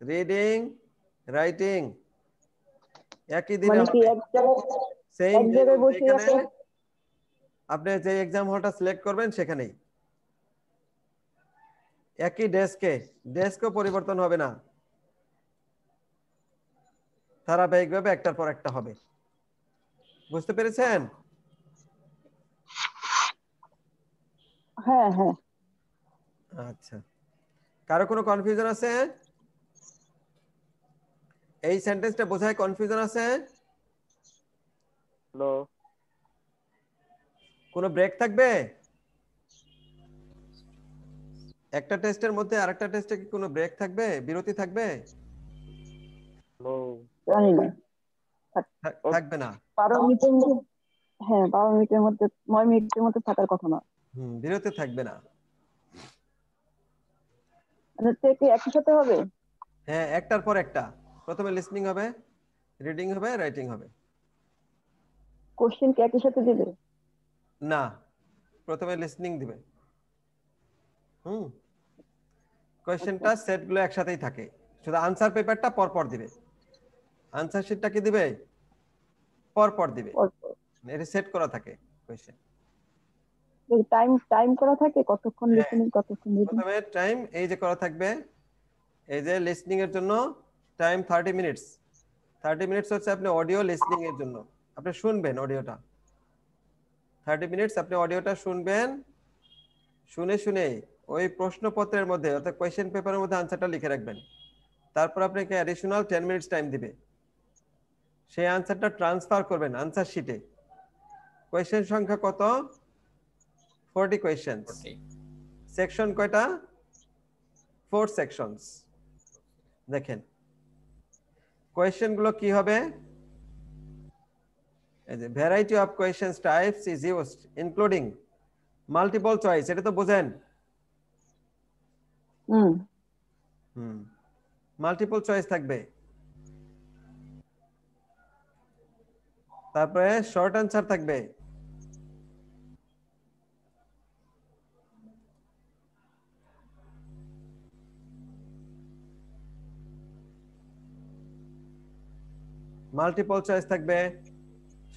S1: রিডিং, রাইটিং, একই দিনে
S2: মানে কি
S1: হবে।
S2: এক জায়গায়
S1: সেম
S2: এক জায়গায় বসে আছে?
S1: আপনি যে এক্সাম হলটা সিলেক্ট করবেন সেখানেই, একই ডেস্কও পরিবর্তন হবে না, ধারাবাহিকভাবে একটার পর একটা হবে। বুঝতে পেরেছেন?
S2: হ্যাঁ হ্যাঁ।
S1: আচ্ছা, কারো কোনো কনফিউশন আছে? এই সেন্টেন্সটা বোঝায় কনফিউশন আছে?
S5: হ্যালো,
S1: কোনো ব্রেক থাকবে? একটা টেস্টের মধ্যে আরেকটা টেস্টে কি কোনো ব্রেক থাকবে, বিরতি থাকবে?
S5: হ্যালো।
S2: জানি না,
S1: থাকবে না।
S2: 12 মিনিটের মধ্যে, হ্যাঁ 12 মিনিটের মধ্যে 9 মিনিটের মধ্যে থাকার কথা না।
S1: বিরতি থাকবে না।
S2: মানে কি একই সাথে হবে?
S1: হ্যাঁ, একটার পর একটা। প্রথমে লিসনিং হবে, রিডিং হবে, রাইটিং হবে।
S2: কোশ্চেন কি একই সাথে দিবে?
S1: না, প্রথমে লিসনিং দিবে। কোশ্চেনটা সেটগুলো একসাথেই থাকে, শুধু আনসার পেপারটা পরপর দিবে। আনসার শিটটা কি দিবে? পরপর দিবে। এটা সেট করা থাকে কোশ্চেন।
S2: টাইম করা থাকে কতক্ষণ লিসেনিং কতক্ষণ রিডিং?
S1: প্রথমে টাইম এই যে করা থাকবে, এই যে লিসনিং এর জন্য টাইম 30 মিনিটস। 30 মিনিটস হচ্ছে আপনি অডিও লিসনিং এর জন্য, আপনি শুনবেন অডিওটা। 30 মিনিটস আপনি অডিওটা শুনবেন, শুনে শুনে ওই প্রশ্নপত্রের মধ্যে অর্থাৎ কোয়েশ্চেন পেপারের মধ্যে আনসারটা লিখে রাখবেন। তারপর আপনাকে অ্যাডিশনাল 10 মিনিটস টাইম দিবে, সেই আনসারটা ট্রান্সফার করবেন আনসার শিটে। কোয়েশ্চেন সংখ্যা কত? 40 কোয়েশ্চেন্স। সেকশন কয়টা? 4 সেকশনস। দেখেন কোয়েশ্চেন গুলো কি হবে, এই যে variety of questions types is used including multiple choice, এটা তো বুঝেন? মাল্টিপল চয়েস থাকবে, তারপরে শর্ট অ্যানসার থাকবে, মাল্টিপল চয়েস থাকবে,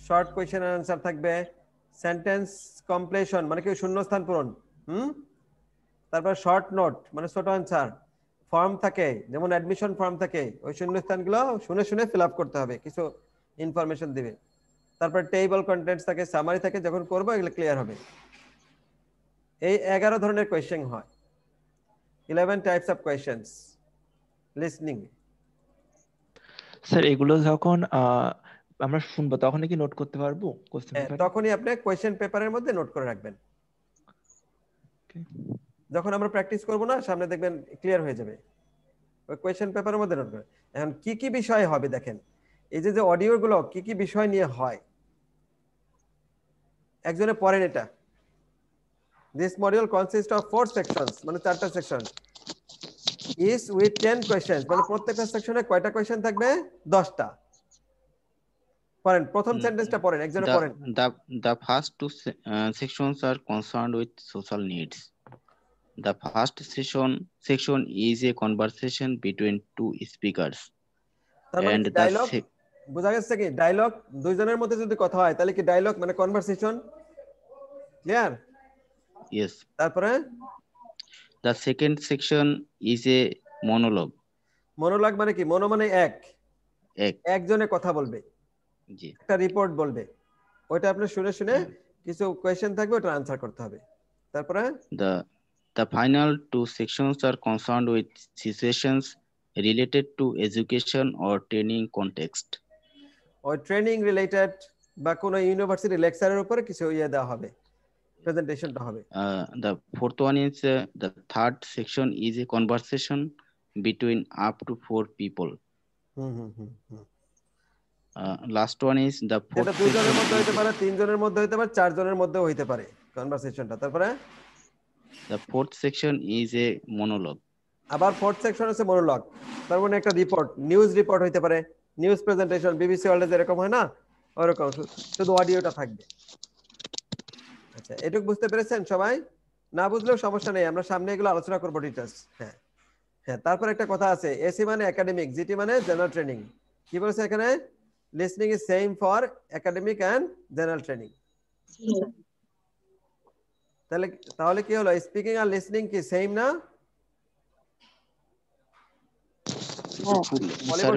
S1: শর্ট কোয়েশ্চেন এন্ড আনসার থাকবে, সেন্টেন্স কমপ্লিশন মানে কি শূন্যস্থান পূরণ, তারপর শর্ট নোট মানে ছোট আনসার, ফর্ম থাকে যেমন অ্যাডমিশন ফর্ম থাকে, ওই শূন্যস্থানগুলো শুনে শুনে ফিল আপ করতে হবে, কিছু ইনফরমেশন দিবে। তারপর টেবল কন্টেন্টস থাকে, সামারি থাকে, যখন করবো এগুলো ক্লিয়ার হবে। এই 11 ধরনের কোয়েশ্চেন হয়, 11 types of questions listening.
S4: Sir এগুলো যখন আমরা শুনবো তখন কি নোট করতে পারবো কোশ্চেন পেপারে?
S1: তখনই আপনি কোয়েশ্চেন পেপারের মধ্যে নোট করে রাখবেন। যখন আমরা প্র্যাকটিস করব না সামনে দেখবেন ক্লিয়ার হয়ে যাবে, ওই কোয়েশ্চেন পেপারের মধ্যে নোট করে। এখন কি কি বিষয় হবে দেখেন, এই যে অডিও গুলো কি কি বিষয় নিয়ে হয়, একজনে পড়েন এটা। This module consists of 4 sections, মানে 4টা সেকশন, is with 10 questions, মানে প্রত্যেকটা সেকশনে কয়টা কোশ্চেন থাকবে? 10টা। পড়েন প্রথম সেন্টেন্সটা পড়েন, একজনে পড়েন।
S3: The first two sections are concerned with social needs. The first section is a conversation between two speakers.
S1: তার মানে
S3: And
S1: কি ডায়লগ? বোঝা গেছে কি? ডায়লগ দুইজনের মধ্যে যদি কথা হয় তাহলে কি ডায়লগ মানে কনভারসেশন। ক্লিয়ার?
S3: Yes.
S1: তারপরে
S3: The second section is a monologue.
S1: Monologue মানে কি? মনো মানে একজনে কথা বলবে, একটা রিপোর্ট বলবে, ওইটা আপনি শুনে শুনে কিছু কোয়েশ্চেন থাকবে, ওটা আনসার করতে হবে। তারপরে
S3: the final two sections are concerned with situations related to education or training context.
S1: ওই ট্রেনিং রিলেটেড বা কোনো ইউনিভার্সিটি লেকচারের উপরে কিছু দেওয়া হবে, প্রেজেন্টেশনটা হবে।
S3: The fourth one is the third section is a conversation between up to 4 people.
S1: Hmm hmm hmm hmm.
S3: Last one is the fourth
S1: এটা দুজনের
S3: section
S1: মধ্যে
S3: is
S1: হইতে পারে, তিনজনের মধ্যে হইতে পারে, চারজনের মধ্যেও হইতে পারে কনভারসেশনটা। তারপরে
S3: the fourth section is a monologue.
S1: আবার ফোর্থ সেকশন হচ্ছে মনোলগ। তার মানে একটা রিপোর্ট, নিউজ রিপোর্ট হইতে পারে, নিউজ প্রেজেন্টেশন, বিবিসি ওয়ার্ল্ডে যেরকম হয় না ওরকম, শুধু অডিওটা থাকবে। আচ্ছা, এটুকু বুঝতে পেরেছেন সবাই? না বুঝলেও সমস্যা নেই, আমরা সামনে এগুলো আলোচনা করবো ডিটেইলস। হ্যাঁ হ্যাঁ। তারপর একটা কথা আছে, এসি মানে একাডেমিক, জিটি মানে জেনারেল ট্রেনিং। কি বলছে এখানে? Listening is same for academic and general training. তাহলে তাহলে কি হলো, স্পিকিং আর লিসনিং কি সেম না?
S3: Sir,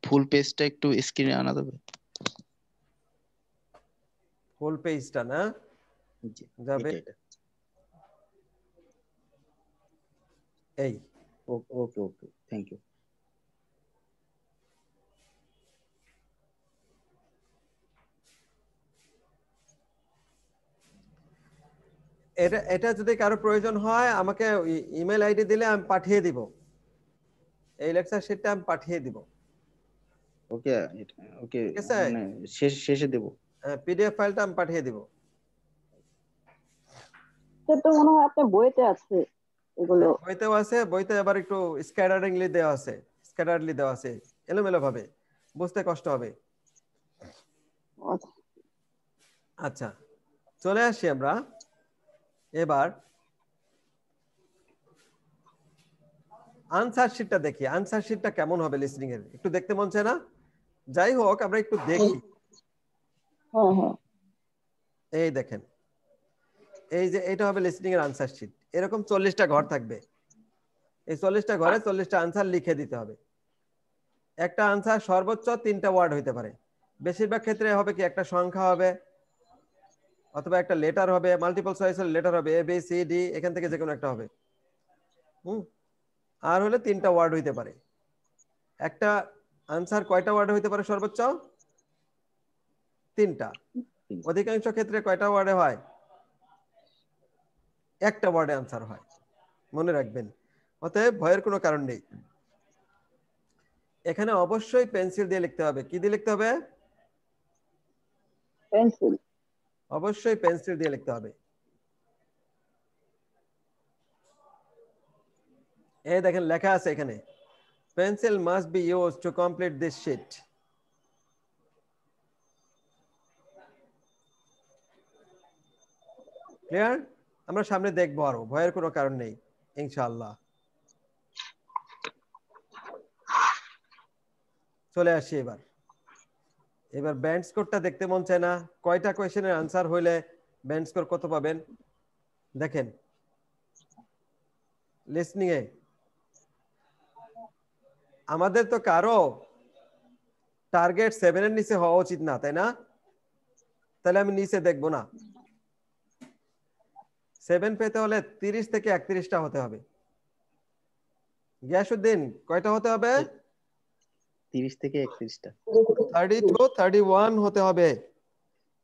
S3: full page টা একটু স্ক্রিনে আনা যাবে?
S1: ফুল পেজটা না যাবে এই।
S3: ওকে ওকে, থ্যাংক ইউ।
S1: এটা এটা যদি কারো প্রয়োজন হয় আমাকে ইমেল আইডি দিলে আমি পাঠিয়ে দিব, এই লেকচার শিটটা আমি পাঠিয়ে দিব।
S3: ওকে ওকে,
S1: ঠিক আছে,
S3: মানে শেষে দেব।
S1: পিডিএফ ফাইলটা আমি পাঠিয়ে দিব।
S2: তো মনে হয় আপনার বইতে আছে এগুলো।
S1: বইতেও আছে, বইতে আবার একটু স্ক্যাটারিংলি দেওয়া আছে, স্ক্যাটারলি দেওয়া আছে, এলোমেলো ভাবে, বুঝতে কষ্ট হবে। আচ্ছা, চলে আসি আমরা এবার আনসার শিটটা দেখি। আনসার শিটটা কেমন হবে লিসনিং এর, একটু দেখতে মন চায় না? যাই হোক আমরা একটু দেখি। এই দেখেন, এই যে এটা হবে লিসনিং এর আনসার শিট। এরকম 40টা ঘর থাকবে, এই 40টা ঘরে 40টা আনসার লিখে দিতে হবে। একটা আনসার সর্বোচ্চ 3টা ওয়ার্ড হইতে পারে, বেশিরভাগ ক্ষেত্রে হবে কি একটা সংখ্যা হবে অথবা একটা লেটার হবে, মাল্টিপল চয়েসের লেটার হবে, এ বি সি ডি, এখান থেকে যে কোনো একটা হবে। আর হলে 3টা ওয়ার্ড হইতে পারে। একটা আনসার কয়টা ওয়ার্ড হইতে পারে সর্বোচ্চ? 3টা। অধিকাংশ ক্ষেত্রে কয়টা ওয়ার্ডে হয়? একটা ওয়ার্ডে আনসার হয়, মনে রাখবেন। অতএব ভয়ের কোনো কারণ নেই। এখানে অবশ্যই পেন্সিল দিয়ে লিখতে হবে। কি দিয়ে লিখতে হবে?
S2: পেন্সিল।
S1: অবশ্যই পেন্সিল দিয়ে লিখতে হবে। এই দেখেন লেখা আছে এখানে, pencil must be used to complete this sheet. Clear? আমরা সামনে দেখবো, আরো ভয়ের কোনো কারণ নেই ইনশাআল্লাহ। চলে আসি এবার। এবার ব্যান্ড স্কোরটা দেখতে মন চায় না? কয়টা কোয়েশ্চেনের আনসার হইলে ব্যান্ড স্কোর কত পাবেন দেখেন। লিসনিং এ আমাদের তো কারো টার্গেট 7 এর নিচে হওয়া উচিত না, তাই না? তাহলে আমি নিচে দেখবো না। 7 পেতে হলে 30 থেকে 31টা হতে হবে। গিয়াসউদ্দিন কয়টা হতে হবে?
S3: 30 থেকে 31টা।
S1: 32 31 হতে হবে।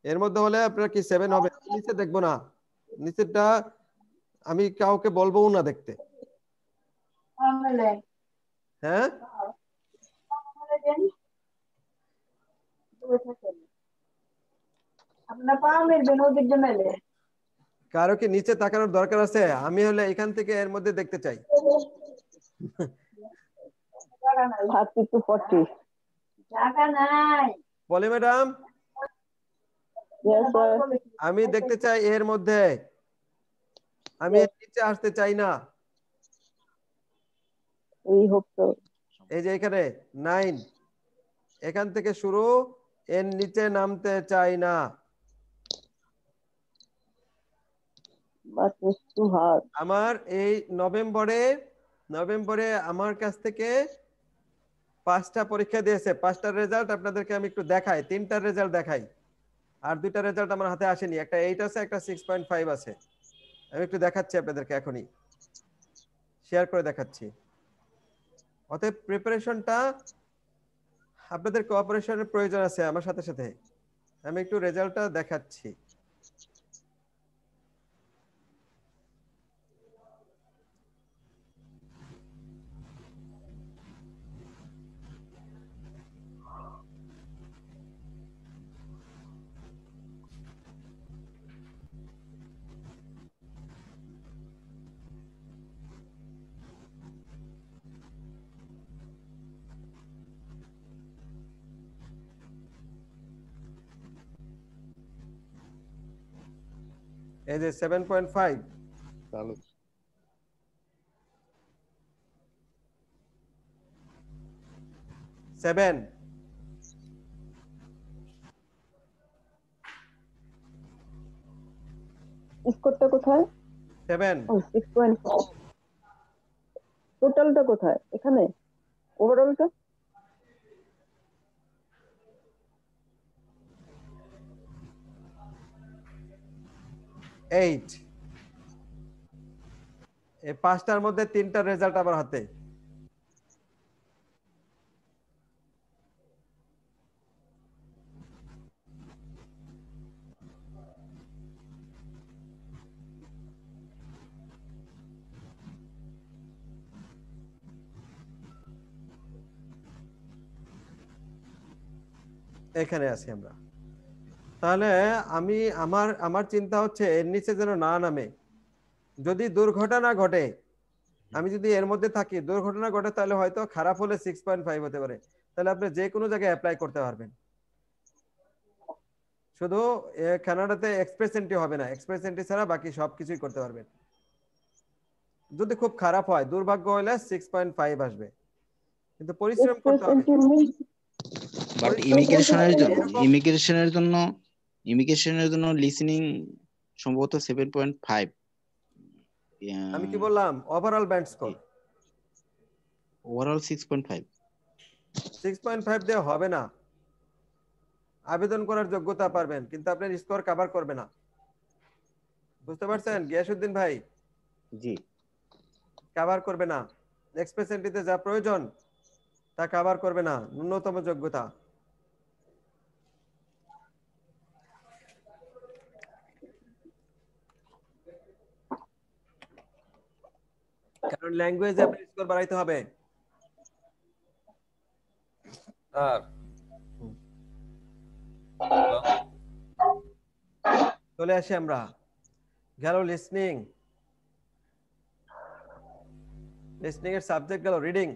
S1: এর মধ্যে হলে আপনার কি 7 হবে? নিচে দেখবো না, নিচেরটা আমি কাউকে বলবো না দেখতে। হ্যাঁ, কারো কি নিচে তাকানোর দরকার আছে? আমি হলে এখান থেকে এর মধ্যে দেখতে চাই।
S2: 30 to 40
S1: বলে ম্যাডাম,
S2: Yes, sir.
S1: আমি দেখতে চাই এর মধ্যে, আমি এর নিচে আসতে চাই না।
S2: We hope so.
S1: এই যে এখানে 9, এখান থেকে শুরু, এর নিচে নামতে চাই না।
S2: But it's too hard.
S1: আমার এই নভেম্বরে আমার কাছ থেকে 5টা পরীক্ষা দিয়েছে, 5টার রেজাল্ট আপনাদেরকে আমি একটু দেখাই, 3টার রেজাল্ট দেখাই। আর 2টা রেজাল্ট আমার হাতে আসেনি, একটা 8 আছে, একটা 6.5 আছে। আমি একটু দেখাচ্ছি আপনাদেরকে, এখনই শেয়ার করে দেখাচ্ছি। অতএব প্রিপারেশনটা আপনাদের কোঅপারেশনের প্রয়োজন আছে আমার সাথে সাথে। আমি একটু রেজাল্টটা দেখাচ্ছি। এই যে 7.5
S5: চালু
S1: 7
S2: স্কোরটা কোথায়?
S1: 7
S2: ও 6.5। টোটালটা কোথায়? এখানে ওভারঅলটা?
S1: এইট। এই পাঁচটার মধ্যে তিনটার রেজাল্ট আমার হাতে। এখানে আছি আমরা। তাহলে আমি আমার চিন্তা হচ্ছে এর নিচে যেন না নামে। যদি দুর্ঘটনা ঘটে, আমি যদি এর মধ্যে থাকি, দুর্ঘটনা ঘটে, তাহলে হয়তো খারাপ হলে 6.5 হতে পারে। তাহলে আপনি যে কোনো জায়গায় অ্যাপ্লাই করতে পারবেন। শুধু কানাডাতে এক্সপ্রেস এন্ট্রি হবে না, এক্সপ্রেস এন্ট্রি ছাড়া বাকি সবকিছুই করতে পারবেন। যদি খুব খারাপ হয়, দুর্ভাগ্য হলে 6.5 আসবে, কিন্তু পরিশ্রম করতে হবে।
S3: বাট ইমিগ্রেশনের জন্য লিসেনিং সম্ভবত 7.5।
S1: আমি কি বললাম? Overall band score
S3: overall 6.5।
S1: 6.5 দিয়ে হবে না। আবেদন করার যোগ্যতা পারবেন, কিন্তু আপনার স্কোর কভার করবে না। বুঝতে পারছেন গিয়াসউদ্দিন ভাই?
S3: জি,
S1: কভার করবে না। এক্সপ্রেস এন্ট্রিতে যা প্রয়োজন তা কভার করবে না, ন্যূনতম যোগ্যতা। কারণ ল্যাঙ্গুয়েজে আপনার স্কোর বাড়াইতে হবে।
S7: স্যার
S1: চলে আসি আমরা। গেল লিসনিং। লিসনিং এর সাবজেক্ট গেল রিডিং।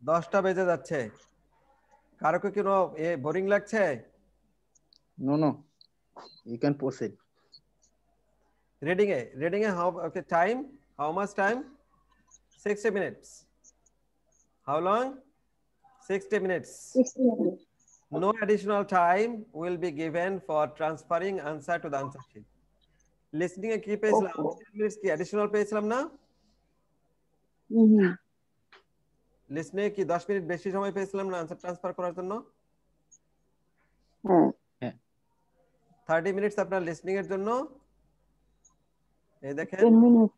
S1: 10টা বেজে যাচ্ছে। কারো কি কোনো বোরিং লাগছে?
S3: No you can proceed.
S1: Reading a how okay time? How much time? 60 minutes. How long? 60 minutes.
S2: 60 minutes.
S1: No additional time will be given for transferring answer to the answer sheet. Listening এ কি পেয়েছিলাম? 10 minutes কি additional পেয়েছিলাম না? Listening এ কি 10 minute বেশি সময় পেয়েছিলাম না আনসার ট্রান্সফার করার জন্য?
S3: হ্যাঁ।
S1: 30 মিনিটস আপনার লিসনিং এর জন্য। এই দেখেন,
S2: 10 minutes.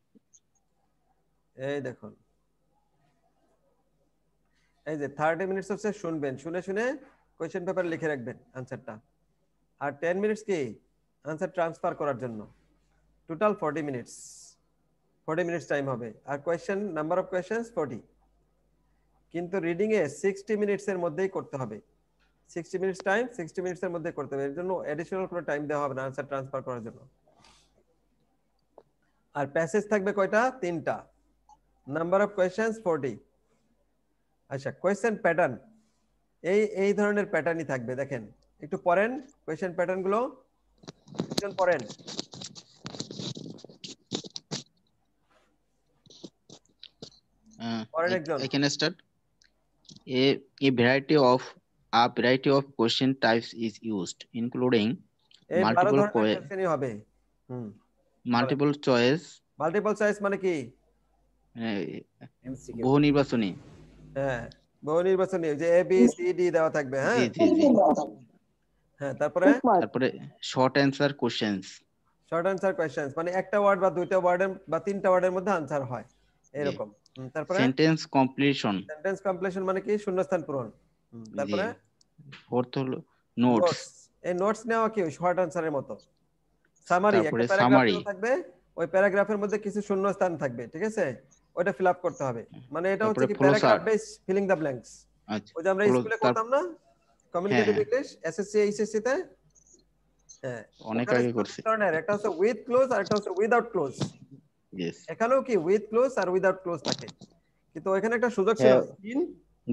S1: এই দেখুন, এই যে 30 মিনিটস হচ্ছে শুনবেন, শুনে শুনে কোশ্চেন পেপারে লিখে রাখবেন আনসারটা। আর 10 মিনিটস কি আনসার ট্রান্সফার করার জন্য। Total 40 minutes. 40 মিনিটস টাইম হবে। আর কোশ্চেন নাম্বার অফ কোশ্চেনস 40। কিন্তু রিডিং এ 60 মিনিটস এর মধ্যেই করতে হবে। 60 মিনিটস টাইম 60 মিনিটস এর মধ্যে করতে হবে। এর জন্য এডিশনাল কোনো টাইম দেওয়া হবে না আনসার ট্রান্সফার করার জন্য। আর প্যাসেজ থাকবে কয়টা? 3টা। Number of questions 40। আচ্ছা, কোশ্চেন প্যাটার্ন এই ধরনের প্যাটার্নই থাকবে। দেখেন একটু পড়েন কোশ্চেন প্যাটার্ন গুলো, একজন পড়েন। পড়েন একজন।
S3: I can start. A variety of question types is used, including
S1: এই 12
S3: multiple
S1: ধরনের কোশ্চেনই হবে।
S3: multiple choice,
S1: মাল্টিপল চয়েস মানে কি?
S7: এমসিকিউ
S3: বহু নির্বাচনী।
S1: হ্যাঁ, বহু নির্বাচনী, যে এ বি সি ডি দেওয়া থাকবে। হ্যাঁ
S3: জি
S1: হ্যাঁ, তারপরে
S3: short answer questions.
S1: Short answer questions মানে একটা ওয়ার্ড বা দুইটা ওয়ার্ডের বা তিনটা ওয়ার্ডের মধ্যে আনসার হয় এরকম। তারপরে
S3: সেন্টেন্স কমপ্লিশন।
S1: সেন্টেন্স কমপ্লিশন মানে কি? শূন্যস্থান পূরণ। তারপরে
S3: ফোর্থ হলো নোটস।
S1: এই নোটস নেওয়া কি শর্ট অ্যান্সারের মতো। সামারি, একটা
S3: তারপরে
S1: প্যারাগ্রাফ
S3: সামারি
S1: থাকবে, ওই প্যারাগ্রাফের মধ্যে কিছু শূন্যস্থান থাকবে, ঠিক আছে? ওটা ফিল আপ করতে হবে। মানে এটা হচ্ছে কি paragraph base filling the blanks. ওই যে আমরা স্কুলে করতাম না কমিউনিকেটিভ ইংলিশ এসএসসি এইচএসসি তে। হ্যাঁ,
S3: অনেক আগে করছি।
S1: একটা হচ্ছে উইথ ক্লোজ আর একটা হচ্ছে উইদাউট ক্লোজ। এখানেও কি উইথ ক্লোজ আর উইদাউট ক্লোজ থাকে, কিন্তু ওখানে একটা সুযোগ ছিল সিন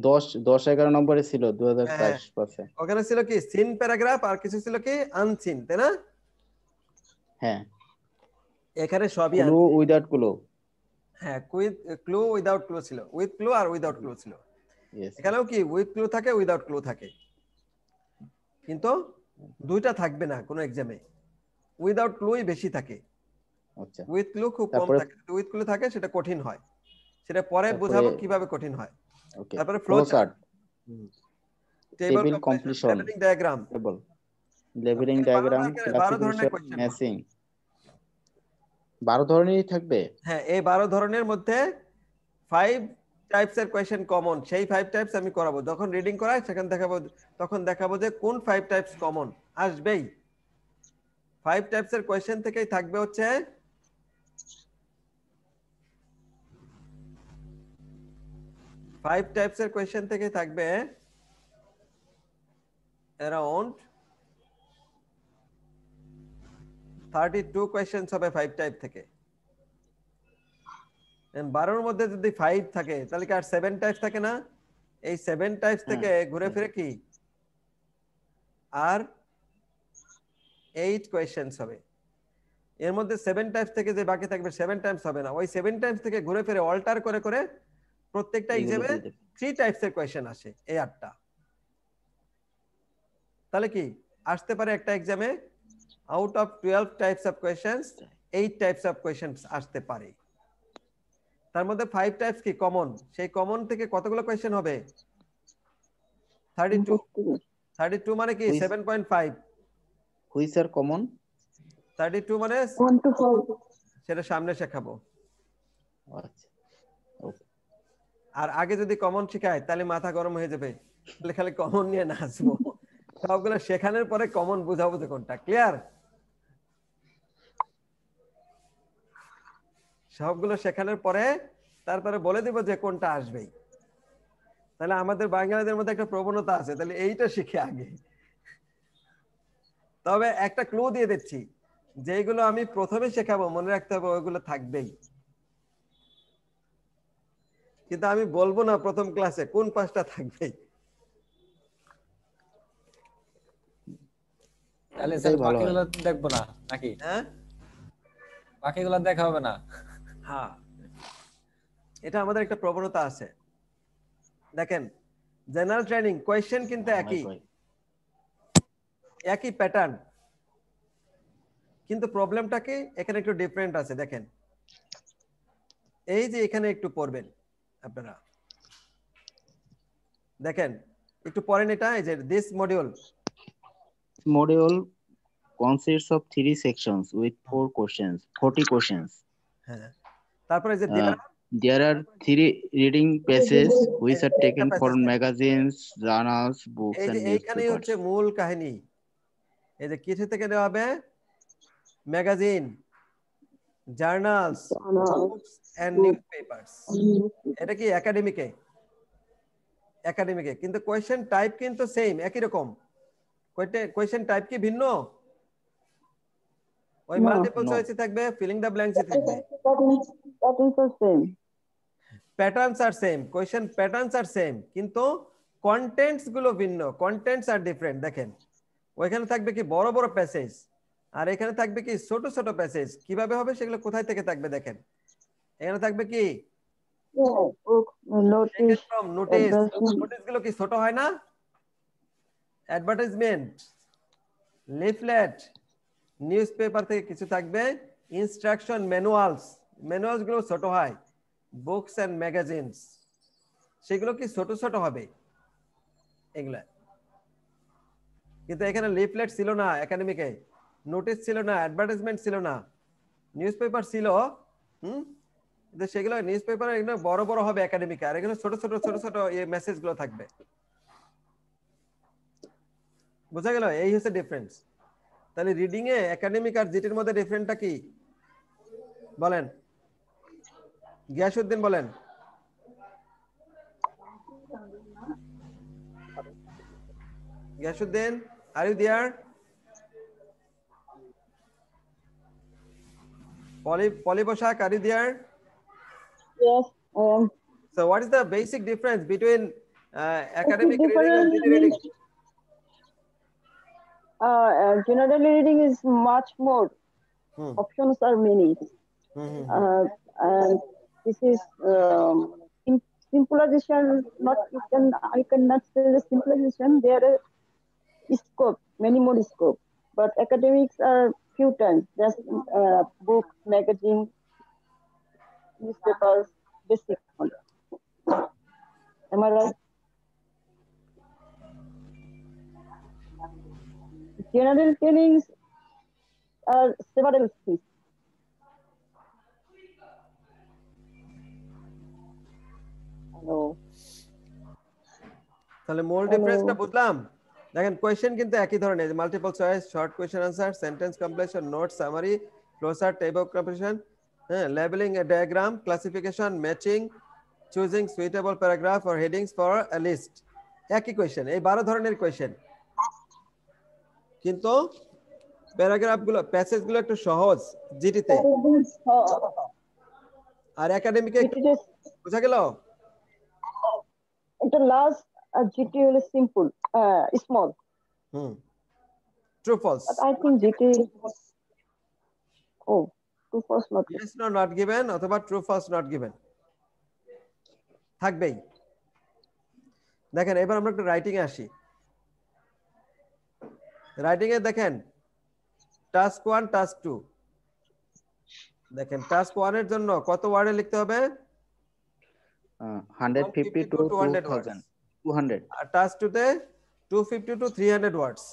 S3: 10-11 নম্বরে ছিল 2022 পাশে।
S1: ওখানে ছিল কি সিন প্যারাগ্রাফ আর কিছু ছিল কি আনসিন, তাই না?
S3: হ্যাঁ,
S1: এখানে সবই
S3: ক্লু
S1: আছে।
S3: Without clue.
S1: হ্যাঁ, উইথ ক্লু উইদাউট ক্লু ছিল, উইথ ক্লু আর উইদাউট ক্লু ছিল।
S3: ইয়েস,
S1: এখানেও কি উইথ ক্লু থাকে, উইদাউট ক্লু থাকে, কিন্তু দুইটা থাকবে না কোনো এক্সামে। উইদাউট ক্লুই বেশি থাকে,
S3: আচ্ছা।
S1: উইথ ক্লু খুব কম
S3: তারপরে
S1: থাকে। উইথ ক্লু থাকে সেটা কঠিন হয়, সেটা পরে
S3: তারপরে
S1: বোঝাবো কিভাবে কঠিন হয়।
S3: ওকে,
S1: তারপরে
S3: flow chart,
S1: table
S3: table
S1: compilation,
S3: completion,
S1: লেভেলিং ডায়াগ্রাম।
S3: টেবল লেবেলিং ডায়াগ্রাম,
S1: 12 ধরনের
S3: ক্লাসিফিকেশন,
S1: কোয়েশ্চেন।
S3: ম্যাচিং, 12 ধরনেরই থাকবে।
S1: হ্যাঁ, এই 12 ধরনের মধ্যে 5 টাইপস এর কোয়েশ্চেন কমন। সেই 5 টাইপস আমি করাবো যখন রিডিং করাই, সেখানে দেখাবো, তখন দেখাবো যে কোন 5 টাইপস কমন আসবেই। 5 টাইপস এর কোয়েশ্চেন থেকেই থাকবে হচ্ছে 5 টাইপস এর কোয়েশ্চেন থেকেই থাকবে অ্যারাউন্ড 32 কোয়েশ্চেন্স হবে 5 টাইপ থেকে। 12 এর মধ্যে যদি 5 থাকে তাহলে কি আর 7 টাইপস থাকে না? এই 7 টাইপস থেকে ঘুরে ফিরে কি আর 8 কোয়েশ্চেন্স হবে। এর মধ্যে 7 টাইপস থেকে যে বাকি থাকবে 7 টাইমস হবে না, ওই 7 টাইমস থেকে ঘুরে ফিরে অল্টার করে করে প্রত্যেকটা
S3: এগুলো
S1: এক্সামে
S3: দিয়ে দেবে।
S1: 3 টাইপস এর কোয়েশ্চেন আসে, এই 8টা। তাহলে কি আসতে পারে একটা এক্সামে out of 12 types of questions 8 types of questions আসতে পারে। তার মধ্যে 5 টাইপস কি কমন, সেই কমন থেকে কতগুলো কোয়েশ্চেন হবে? 32। 32 মানে কি 7.5।
S3: Which are common?
S1: 32 মানে
S2: 1 to 5.
S1: সেটা সামনে শেখাবো।
S3: আচ্ছা, ওকে।
S1: আর আগে যদি কমন শেখায় তাহলে মাথা গরম হয়ে যাবে, তাহলে খালি কমন নিয়ে নাচবো। সবগুলো শেখানোর পরে কমন বুঝাবো যে কোনটা। ক্লিয়ার? সবগুলো শেখানোর পরে তারপরে বলে দিব যে কোনটা আসবেই। তাহলে আমাদের বাঙালিদের মধ্যে একটা প্রবণতা আছে, তাহলে এইটা শিখে আগে। তবে একটা ক্লু দিয়ে দিচ্ছি, যেগুলো আমি প্রথমে শেখাবো মনে রাখতে হবে ওইগুলো থাকবেই, কিন্তু আমি বলবো না প্রথম ক্লাসে কোন 5টা থাকবেই।
S7: তাহলে স্যার
S3: এটাই ভালো হয়।
S7: বাকিগুলো দেখবো না নাকি?
S1: হ্যাঁ
S7: বাকিগুলো দেখা হবে না?
S1: হ্যাঁ, এটা আমাদের একটা প্রবণতা আছে। দেখেন, জেনারেল ট্রেনিং কোয়েশ্চেন কিন্তু একই প্যাটার্ন, কিন্তু প্রবলেমটা কি এখানে একটু ডিফারেন্ট আছে। দেখেন, এই যে এখানে একটু পড়বেন আপনারা, দেখেন একটু পড়েন এটা। এই যে this module
S3: consists of 3 sections with 40 questions.
S1: হ্যাঁ, তারপরে যে
S3: There are 3 reading passages which are taken from magazines, journals, books,
S1: এই
S3: and
S1: যে এইখানেই হচ্ছে
S3: newspapers.
S1: মূল কাহিনী। এই যে কিছু থেকে দেওয়া হবে magazine, journals, books and newspapers. এটা কি একাডেমিকে, কিন্তু কোয়েশ্চেন টাইপ কিন্তু সেম, একই রকম। কোয়েশ্চেন টাইপ কি ভিন্ন? ওই মাল্টিপল
S3: No.
S1: চয়েসে থাকবে, ফিলিং দ্য ব্ল্যাঙ্কসে থাকবে।
S2: That is the same.
S1: Patterns আর সেম, কোয়েশ্চেন প্যাটার্নস আর সেম, কিন্তু কন্টেন্টস গুলো ভিন্ন, কন্টেন্টস আর ডিফারেন্ট। দেখেন, ওইখানে থাকবে কি বড় বড় প্যাসেজ, আর এখানে থাকবে কি ছোট ছোট প্যাসেজ। কিভাবে হবে সেগুলো কোথায় থেকে থাকবে? দেখেন, এখানে থাকবে কি
S2: Notice,
S1: নোটিস।
S2: advertisement.
S1: নোটিস গুলো কি ছোট হয় না? অ্যাডভার্টাইজমেন্ট, লিফলেট, নিউজপেপার থেকে কিছু থাকবে ইনস্ট্রাকশন, ম্যানুয়ালস গুলো ছোট হয়। বুকস এন্ড ম্যাগাজিনস সেগুলো কি ছোট ছোট হবে এগুলা। কিন্তু এখানে লিফলেট ছিল না একাডেমিকে, নোটিস ছিল না, অ্যাডভার্টাইজমেন্ট ছিল না, নিউজপেপার ছিল। কিন্তু সেগুলো নিউজপেপার এগুলো বড় বড় হবে একাডেমিকে, আর এখানে ছোট ছোট ছোট ছোট এই মেসেজ গুলো থাকবে। বোঝা গেল? এই হচ্ছে ডিফারেন্স। তাহলে রিডিং এ একাডেমিক আর জিটির মধ্যে ডিফারেন্টটা কি বলেন? গিয়াসউদ্দিন বলেন। Yashuddin, are you there? Polly Boshak, are you there?
S2: Yes, I am.
S1: So what is the basic difference between academic reading and GT reading?
S2: General reading is much more options are many. And this is simplification. I cannot say the simplification. There is scope, many more scope. But academics are few times. Just books, magazine, newspapers, basic. Am I right? General trainings are several things. Hello.
S1: তাহলে মোল ডিফারেন্সটা বুঝলাম। দেখেন question কিন্তু একই ধরনের, multiple choice, short question answer, sentence completion, note summary, closure, table competition, হ্যাঁ, labelling a diagram, classification, matching, choosing suitable paragraph or headings for a list. একই question, এই 12 ধরনের কোয়েশ্চেন, কিন্তু প্যারাগ্রাফগুলো, প্যাসেজগুলো একটু সহজ জিটিতে, আর একাডেমিকে বোঝা গেল।
S2: The last GT is simple, small.
S1: True, false.
S2: But I think GT. Oh, true, false, not.
S1: Yes, no, not given, অথবা true, false, not given থাকবেই। দেখেন এবার আমরা একটু রাইটিং এ আসি। রাইটিং এ দেখেন টাস্ক 1, টাস্ক 2। দেখেন টাস্ক 1 এর জন্য কত ওয়ার্ডে লিখতে হবে?
S3: 150 to 2000 200।
S1: আর টাস্ক 2 তে 250 to 300 ওয়ার্ডস।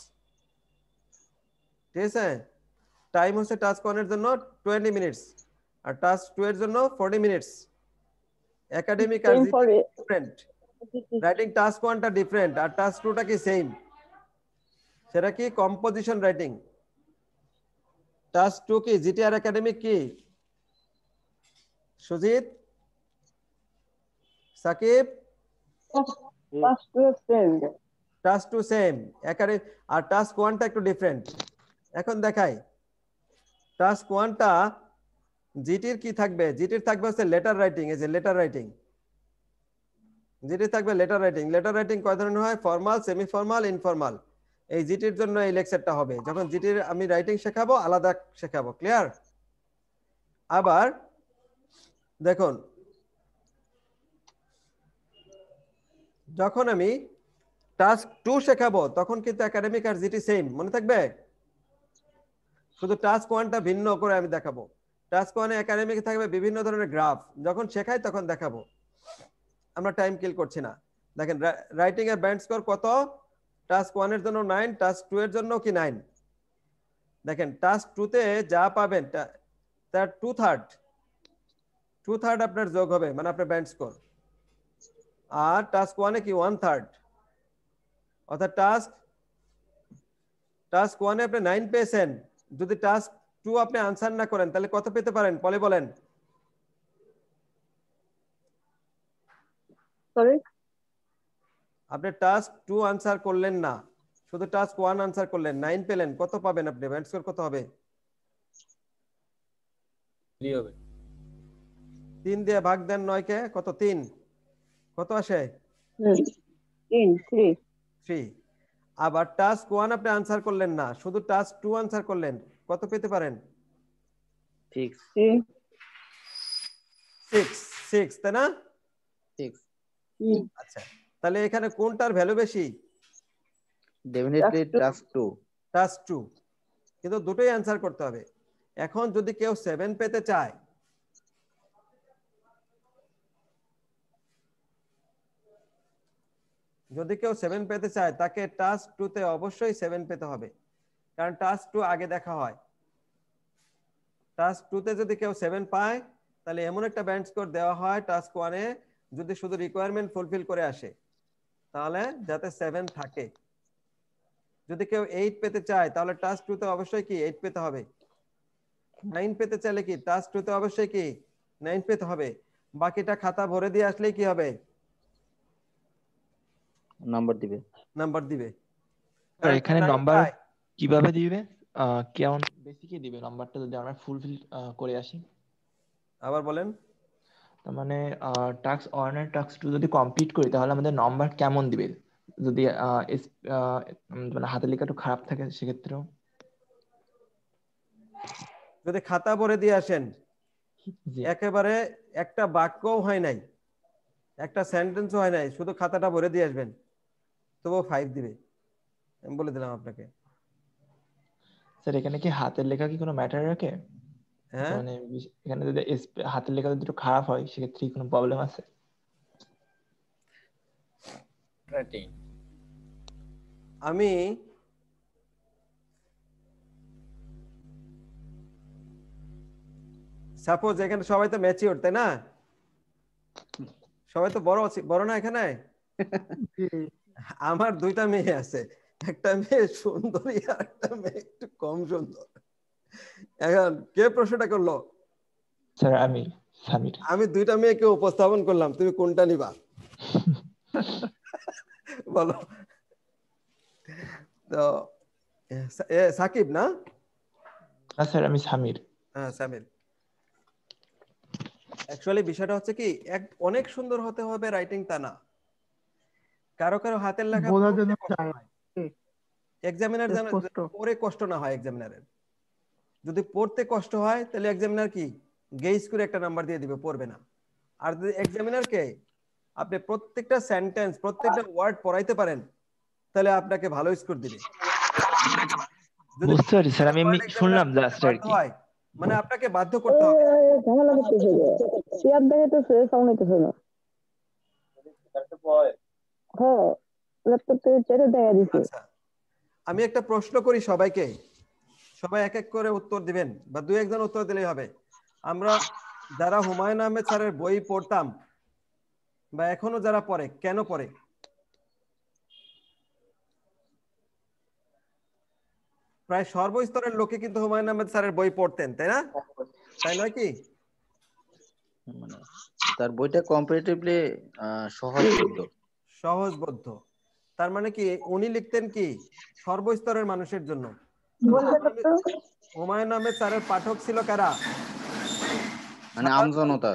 S1: ঠিক আছে, টাইম হচ্ছে টাস্ক 1 এর জন্য 20 মিনিটস আর টাস্ক 2 এর জন্য 40 মিনিটস। একাডেমিক আর ডিফারেন্ট, রাইটিং টাস্ক 1 টা ডিফারেন্ট আর টাস্ক 2 টা কি সেম। সেটা কি কম্পোজিশন রাইটিং। টাস্ক 2 কি জিটিআর একাডেমিক কি? Sujit, Sakib, task 2 same academic, আর টাস্ক 1 টা একটু ডিফারেন্ট। এখন দেখাই টাস্ক 1 টা জিটির কি থাকবে? জিটির থাকবে হচ্ছে লেটার রাইটিং। এই যে লেটার রাইটিং, জিটির থাকবে লেটার রাইটিং। লেটার রাইটিং কয় ধরনের হয়? Formal, semi formal, informal. এই জিটির জন্য এই লেকচারটা হবে। যখন জিটির আমি রাইটিং শেখাবো আলাদা শেখাবো, ক্লিয়ার? আবার দেখুন যখন আমি টাস্ক 2 শেখাবো তখন কিন্তু একাডেমিক আর জিটি সেম, মনে থাকবে? শুধু টাস্ক 1 টা ভিন্ন করে আমি দেখাবো। টাস্ক 1 এ একাডেমিক থাকবে বিভিন্ন ধরনের গ্রাফ, যখন শেখাই তখন দেখাবো, আমরা টাইম কিল করছি না। দেখেন রাইটিং এর ব্যান্ড স্কোর কত? টাস্ক 1 এর জন্য 9, টাস্ক 2 এর জন্য কি 9। দেখেন টাস্ক 2 তে যা পাবেন তার 2/3 আপনার যোগ হবে, মানে আপনার ব্যান্ড স্কোর। আর টাস্ক 1 এ কি 1/3, অর্থাৎ টাস্ক 1 এ আপনি 9 পেয়েছেন, যদি টাস্ক 2 আপনি আনসার না করেন তাহলে কত পেতে পারেন? পরে বলেন।
S2: সরি,
S1: আপনি টাস্ক 2 আনসার করলেন না, শুধু টাস্ক 1 আনসার করলেন, 9 পেলেন, কত পাবেন আপনি? ব্যান্ড স্কোর কত হবে?
S7: 3 হবে।
S1: 3 দিয়ে ভাগ দেন 9 কে, কত? 3, কত আসে? 3। আবার টাস্ক 1 আপনি আনসার করলেন না, শুধু টাস্ক 2 আনসার করলেন, কত পেতে পারেন? 6, তাই না?
S3: 6।
S1: আচ্ছা, তাহলে এখানে কোনটার ভ্যালু বেশি?
S3: Definitely task 2।
S1: টাস্ক 2, কিন্তু দুটোই অ্যানসার করতে হবে। এখন যদি কেউ 7 পেতে চায়, তাকে টাস্ক 2 তে অবশ্যই 7 পেতে হবে, কারণ টাস্ক 2 আগে দেখা হয়। টাস্ক 2 তে যদি কেউ 7 পায় তাহলে এমন একটা ব্যান্ড স্কোর দেওয়া হয় টাস্ক 1 এ, যদি শুধু রিকোয়ারমেন্ট ফুলফিল করে আসে তাহলে যাতে 7 থাকে। যদি কেউ 8 পেতে চায় তাহলে টাস্ক 2 তে অবশ্যই কি 8 পেতে হবে। 9 পেতে চাইলে কি টাস্ক 2 তে অবশ্যই কি 9 পেতে হবে। বাকিটা খাতা ভরে দিয়ে আসলেই কি হবে?
S3: নাম্বার দিবে।
S4: এখানে নাম্বার কিভাবে দিবে? কেমন বেসিকে দিবে নাম্বারটা যদি আমরা ফুলফিল করে আসি?
S1: আবার বলেন।
S4: তার মানে টাস্ক 1 এর টাস্ক 2 যদি কমপ্লিট করি তাহলে আমাদের নাম্বার কেমন দিবে? যদি মানে হাতের লেখা একটু খারাপ থাকে সেক্ষেত্রেও
S1: যদি খাতা ভরে দিয়ে আসেন,
S4: জি
S1: একেবারে একটা বাক্যও হয় নাই, একটা সেন্টেন্সও হয় নাই, শুধু খাতাটা ভরে দিয়ে আসবেন, তবুও 5 দিবে, আমি বলে দিলাম আপনাকে।
S4: স্যার এখানে কি হাতের লেখা কি কোনো ম্যাটার রাখে?
S1: হ্যাঁ,
S4: মানে এখানে যদি হাতের লেখা যদি একটু খারাপ হয় সেক্ষেত্রে কি কোনো প্রবলেম আছে?
S7: Writing.
S1: আমি সাপোজ এখানে সবাই তো ম্যাচিওর, তাই না? সবাই তো বড় বড় না এখানে? আমার 2টা মেয়ে আছে, একটা মেয়ে সুন্দরী আর একটা মেয়ে একটু কম সুন্দর। এখন কে প্রশ্নটা করলো?
S4: স্যার আমি সামির।
S1: আমি 2টা মেয়েকে উপস্থাপন করলাম, তুমি কোনটা নিবা বলো? তো সাকিব না?
S4: না স্যার আমি সামির।
S1: হ্যাঁ সামির। অ্যাকচুয়ালি বিষয়টা হচ্ছে কি, অনেক সুন্দর হতে হবে রাইটিং তা না, কারো কারো হাতের লেখা এক্সামিনার যেন পড়ে কষ্ট না হয়। এক্সামিনারের যদি পড়তে কষ্ট হয় তাহলে এক্সামিনার কি গেজ করে একটা নাম্বার দিয়ে দিবে, পড়বে না। আর যদি এক্সামিনারকে আপনি প্রত্যেকটা সেন্টেন্স প্রত্যেকটা ওয়ার্ড পড়াইতে পারেন তাহলে আপনাকে ভালো স্কোর দিবে। যদি
S4: বুঝতে পারছি স্যার, আমি এমনি শুনলাম জাস্ট আর কি।
S1: হয় মানে আপনাকে বাধ্য করতে হবে। আচ্ছা, আমি একটা প্রশ্ন করি সবাইকে, সবাই এক এক করে উত্তর দিবেন বা 2-1 জন উত্তর দিলেই হবে। আমরা যারা হুমায়ুন আহমেদ স্যারের বই পড়তাম বা এখনো যারা পড়ে, কেন পড়ে? প্রায় সর্বস্তরের লোকে কিন্তু হুমায়ুন আহমেদ স্যারের বই পড়তেন, তাই না? তাই নয় কি?
S3: মানে তার বইটা কম্পারেটিভলি সহজবোধ্য।
S1: সহজবোধ্য, তার মানে কি উনি লিখতেন কি সর্বস্তরের মানুষের জন্য। হুমায়ুন আহমেদ স্যারের পাঠক ছিল কারা?
S3: মানে আমজনতা।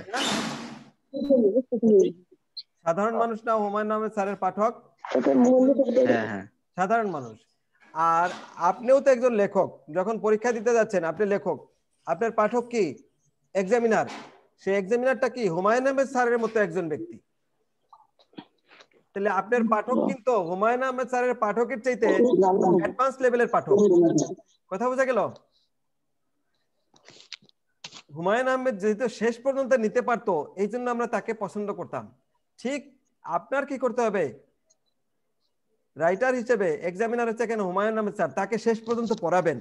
S1: সাধারণ মানুষ না হুমায়ুন আহমেদ স্যারের পাঠক?
S3: হ্যাঁ হ্যাঁ,
S1: সাধারণ মানুষ। আর আপনিও তো একজন লেখক, যখন পরীক্ষা দিতে যাচ্ছেন আপনি লেখক, আপনার পাঠক কি এক্সামিনার। সেই এক্সামিনারটা কি হুমায়ুন আহমেদ স্যারের মতো একজন ব্যক্তি। তাহলে আপনার পাঠক কিন্তু হুমায়ুন আহমেদ স্যারের পাঠকের চাইতে অ্যাডভান্স লেভেলের পাঠক। কথা বোঝা গেল? হুমায়ুন আহমেদ যেহেতু শেষ পর্যন্ত নিতে পারতো, এই জন্য আমরা তাকে পছন্দ করতাম। ঠিক আপনার কি করতে হবে, রাইটার হিসেবে এক্সামিনার হচ্ছে কেন হুমায়ুন আহমেদ স্যার, তাকে শেষ পর্যন্ত পড়াবেন।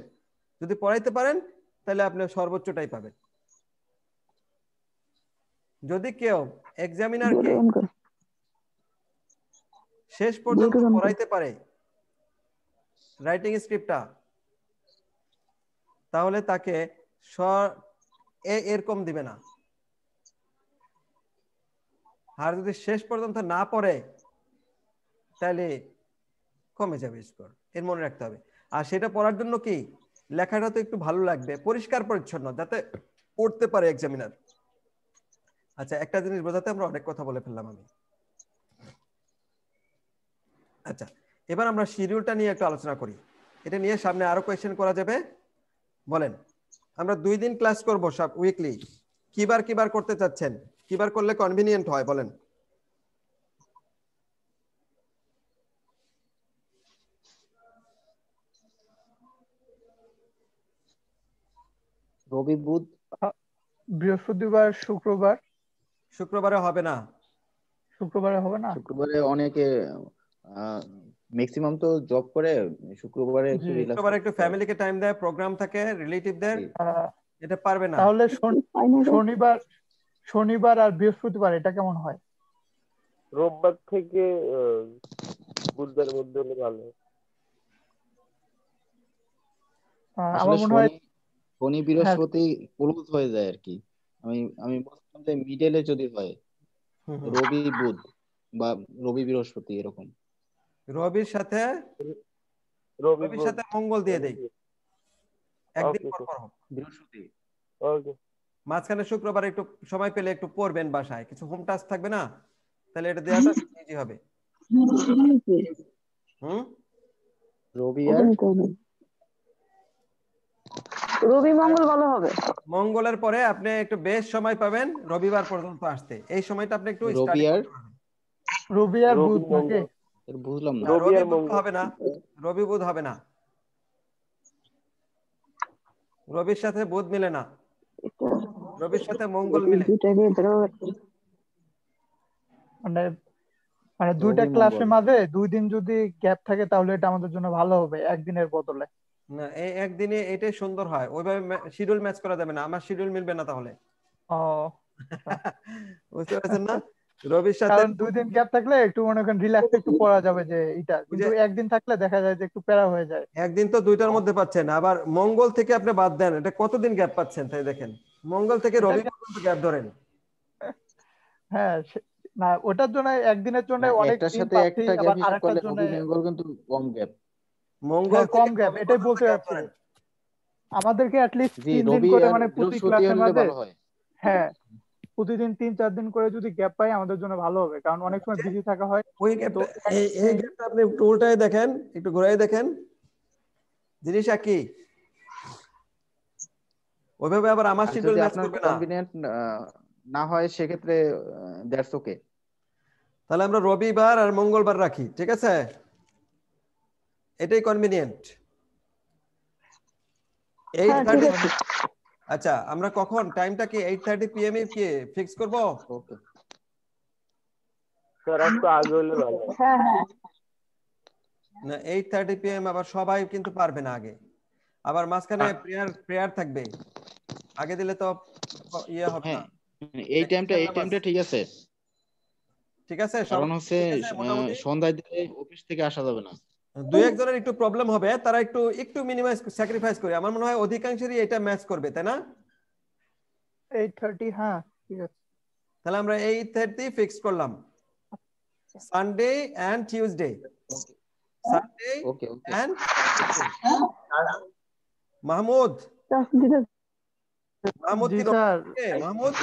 S1: যদি পড়াইতে পারেন তাহলে আপনি সর্বোচ্চটাই পাবেন। যদি কেউ এক্সামিনারকে শেষ পর্যন্ত পড়াইতে পারে রাইটিং স্ক্রিপ্টটা, তাহলে তাকে এরকম দিবে না। আর যদি শেষ পর্যন্ত না পড়ে তাহলে কমে যাবে স্কোর, এর মনে রাখতে হবে। আর সেটা পড়ার জন্য কি লেখাটা তো একটু ভালো লাগবে, পরিষ্কার পরিচ্ছন্ন, যাতে পড়তে পারে এক্সামিনার। আচ্ছা, একটা জিনিস বোঝাতে আমরা অনেক কথা বলে ফেললাম আমি। আচ্ছা, এবার আমরা শিডিউলটা নিয়ে একটু আলোচনা করি। এটা নিয়ে সামনে আরো কোয়েশ্চেন করা যাবে। বলেন, আমরা 2 দিন ক্লাস করব সব উইকলি, কিবার কিবার করতে চাচ্ছেন, কিবার করলে কনভিনিয়েন্ট হয় বলেন?
S3: রবি বুধ
S8: বৃহস্পতিবার শুক্রবার।
S1: শুক্রবারে হবে না।
S8: শুক্রবারে হবে না?
S3: শুক্রবারে অনেকে ম্যাক্সিমাম তো জব করে, শুক্রবারে একটু রিল্যাক্স,
S1: শুক্রবারে একটু ফ্যামিলিকে টাইম দেয়, প্রোগ্রাম থাকে, রিলেটিভদের, এটা পারবে না।
S8: তাহলে শনিবার আর বৃহস্পতিবার এটা কেমন হয়?
S5: রোববার থেকে বুধবারের মধ্যে হলে ভালো হয়।
S8: আমার মনে হয়
S3: শনি বৃহস্পতি ক্লোজ হয়ে যায় আর কি। আমি বলছিলাম যে মিডলে যদি হয় রবি বুধ বা রবি বৃহস্পতি এরকম।
S1: রবির সাথে মঙ্গল দিয়ে দেই, একদিন পর পর হোক।
S3: বৃহস্পতি
S1: মাঝখানে শুক্রবার একটু সময় পেলে একটু পড়বেন বাসায়, কিছু হোম টাস্ক থাকবে না, তাহলে এটা দেওয়াটা ইজি হবে। রবি আর
S2: রবি মঙ্গল ভালো হবে।
S1: মঙ্গলের পরে আপনি একটু বেশ সময় পাবেন রবিবার পর্যন্ত আসতে। এই সময়টা আপনি একটু
S3: রবি
S1: স্টাডি
S3: আর
S1: করতে পারবেন।
S8: রবি আর বুধ নাকি?
S3: বুঝলাম না।
S1: না,
S5: রবি
S1: রবি
S5: আর
S1: বুধ তো
S5: মঙ্গল।
S1: হবে না, রবি বুধ হবে না, রবির সাথে বুধ মিলে না, রবির সাথে মঙ্গল মিলে।
S2: দুইটাকে ধরো
S8: মানে মানে দুইটা
S3: রবি
S8: ক্লাসের
S3: মঙ্গল।
S8: মাঝে 2 দিন যদি গ্যাপ থাকে তাহলে এটা আমাদের জন্য ভালো হবে একদিনের বদলে।
S1: না, এই একদিনে এটাই সুন্দর হয়, ওইভাবে শিডিউল ম্যাচ করা যাবে না, আমার শিডিউল মিলবে না তাহলে।
S8: ও
S1: বুঝতে পারছেন না? রবির সাথে
S8: কারণ 2 দিন গ্যাপ থাকলে একটু মনে করেন রিল্যাক্স একটু পড়া যাবে যে এটা,
S1: ওই যে
S8: কিন্তু একদিন থাকলে দেখা যায় যে একটু প্যারা হয়ে যায়।
S1: একদিন তো দুইটার মধ্যে পাচ্ছেন, আবার মঙ্গল থেকে আপনি বাদ দেন, এটা কতদিন গ্যাপ পাচ্ছেন তাই দেখেন। মঙ্গল থেকে
S8: এটা
S1: রবি পর্যন্ত গ্যাপ ধরেন।
S8: হ্যাঁ না ওটার জন্য একদিনের জন্য
S3: না,
S8: অনেক
S3: একটার
S8: দিন
S3: সাথে
S8: পাচ্ছি,
S3: একটা
S8: আবার
S3: গ্যাপ হিসাব
S8: আরেকটার
S3: করলে
S8: জন্য
S3: রবি মঙ্গল কিন্তু কম গ্যাপ।
S1: মঙ্গল
S8: হ্যাঁ কম
S1: থেকে
S8: গ্যাপ,
S1: রবি
S8: এটাই
S1: পর্যন্ত
S8: বলতে
S1: গ্যাপ
S8: যাচ্ছি।
S1: ধরেন।
S8: আমাদেরকে অ্যাটলিস্ট
S3: জি
S8: 3 দিন
S3: রবি
S8: করে
S3: আর
S8: মানে প্রতি
S3: বৃহস্পতি
S8: ক্লাসের
S3: হলে
S8: মাঝে,
S3: ভালো হয়।
S8: হ্যাঁ প্রতিদিন 3-4 দিন করে যদি গ্যাপ পাই আমাদের জন্য ভালো হবে, কারণ অনেক সময় বিজি থাকা হয়।
S1: ওই
S8: তো
S1: গ্যাপটা, এই গ্যাপটা আপনি একটু উল্টায় দেখেন, একটু ঘুরাই দেখেন, জিনিস একই। ওইভাবে আবার আমার
S3: আর
S1: শিডিউল
S3: যদি
S1: ম্যাচ
S3: আপনার
S1: করবে না।
S3: কনভিনিয়েন্ট না হয় সেক্ষেত্রে দ্যাটস ওকে।
S1: তাহলে আমরা রবিবার আর মঙ্গলবার রাখি, ঠিক আছে? এটাই কনভিনিয়েন্ট।
S2: হ্যাঁ ঠিক
S1: 8:30।
S2: আছে।
S1: আচ্ছা, আমরা কখন টাইমটা কি 8:30 PM এ কি ফিক্স করব?
S3: ওকে।
S5: স্যার একটু আগে হলে ভালো হয়।
S2: হ্যাঁ হ্যাঁ
S1: না, 8:30 PM আবার সবাই কিন্তু পারবে না আগে, আবার মাঝখানে প্রেয়ার থাকবে, আগে দিলে তো ইয়ে হবে না।
S3: হ্যাঁ এই টাইমটা
S1: ঈশান নামাজ।
S3: ঠিক আছে।
S1: ঠিক আছে,
S3: কারণ
S1: সবাই
S3: হচ্ছে
S1: ঠিক আছে মোটামুটি।
S3: সন্ধ্যায় দিলে অফিস থেকে আসা যাবে না।
S1: দুই একজনের একটু প্রবলেম হবে, তারা একটু একটু মিনিমাইজ স্যাক্রিফাইস করে, আমার মনে হয় অধিকাংশেরই এটা ম্যাচ করবে, তাই না?
S8: 8:30, হ্যাঁ ঠিক আছে।
S1: তাহলে আমরা 8:30 ফিক্স করলাম, Sunday and Tuesday, Sunday
S3: okay okay.
S1: And Tuesday. Mahmud, Mahmud
S8: ji
S1: কি
S8: স্যার।
S1: রংপুর থেকে? মাহমুদ,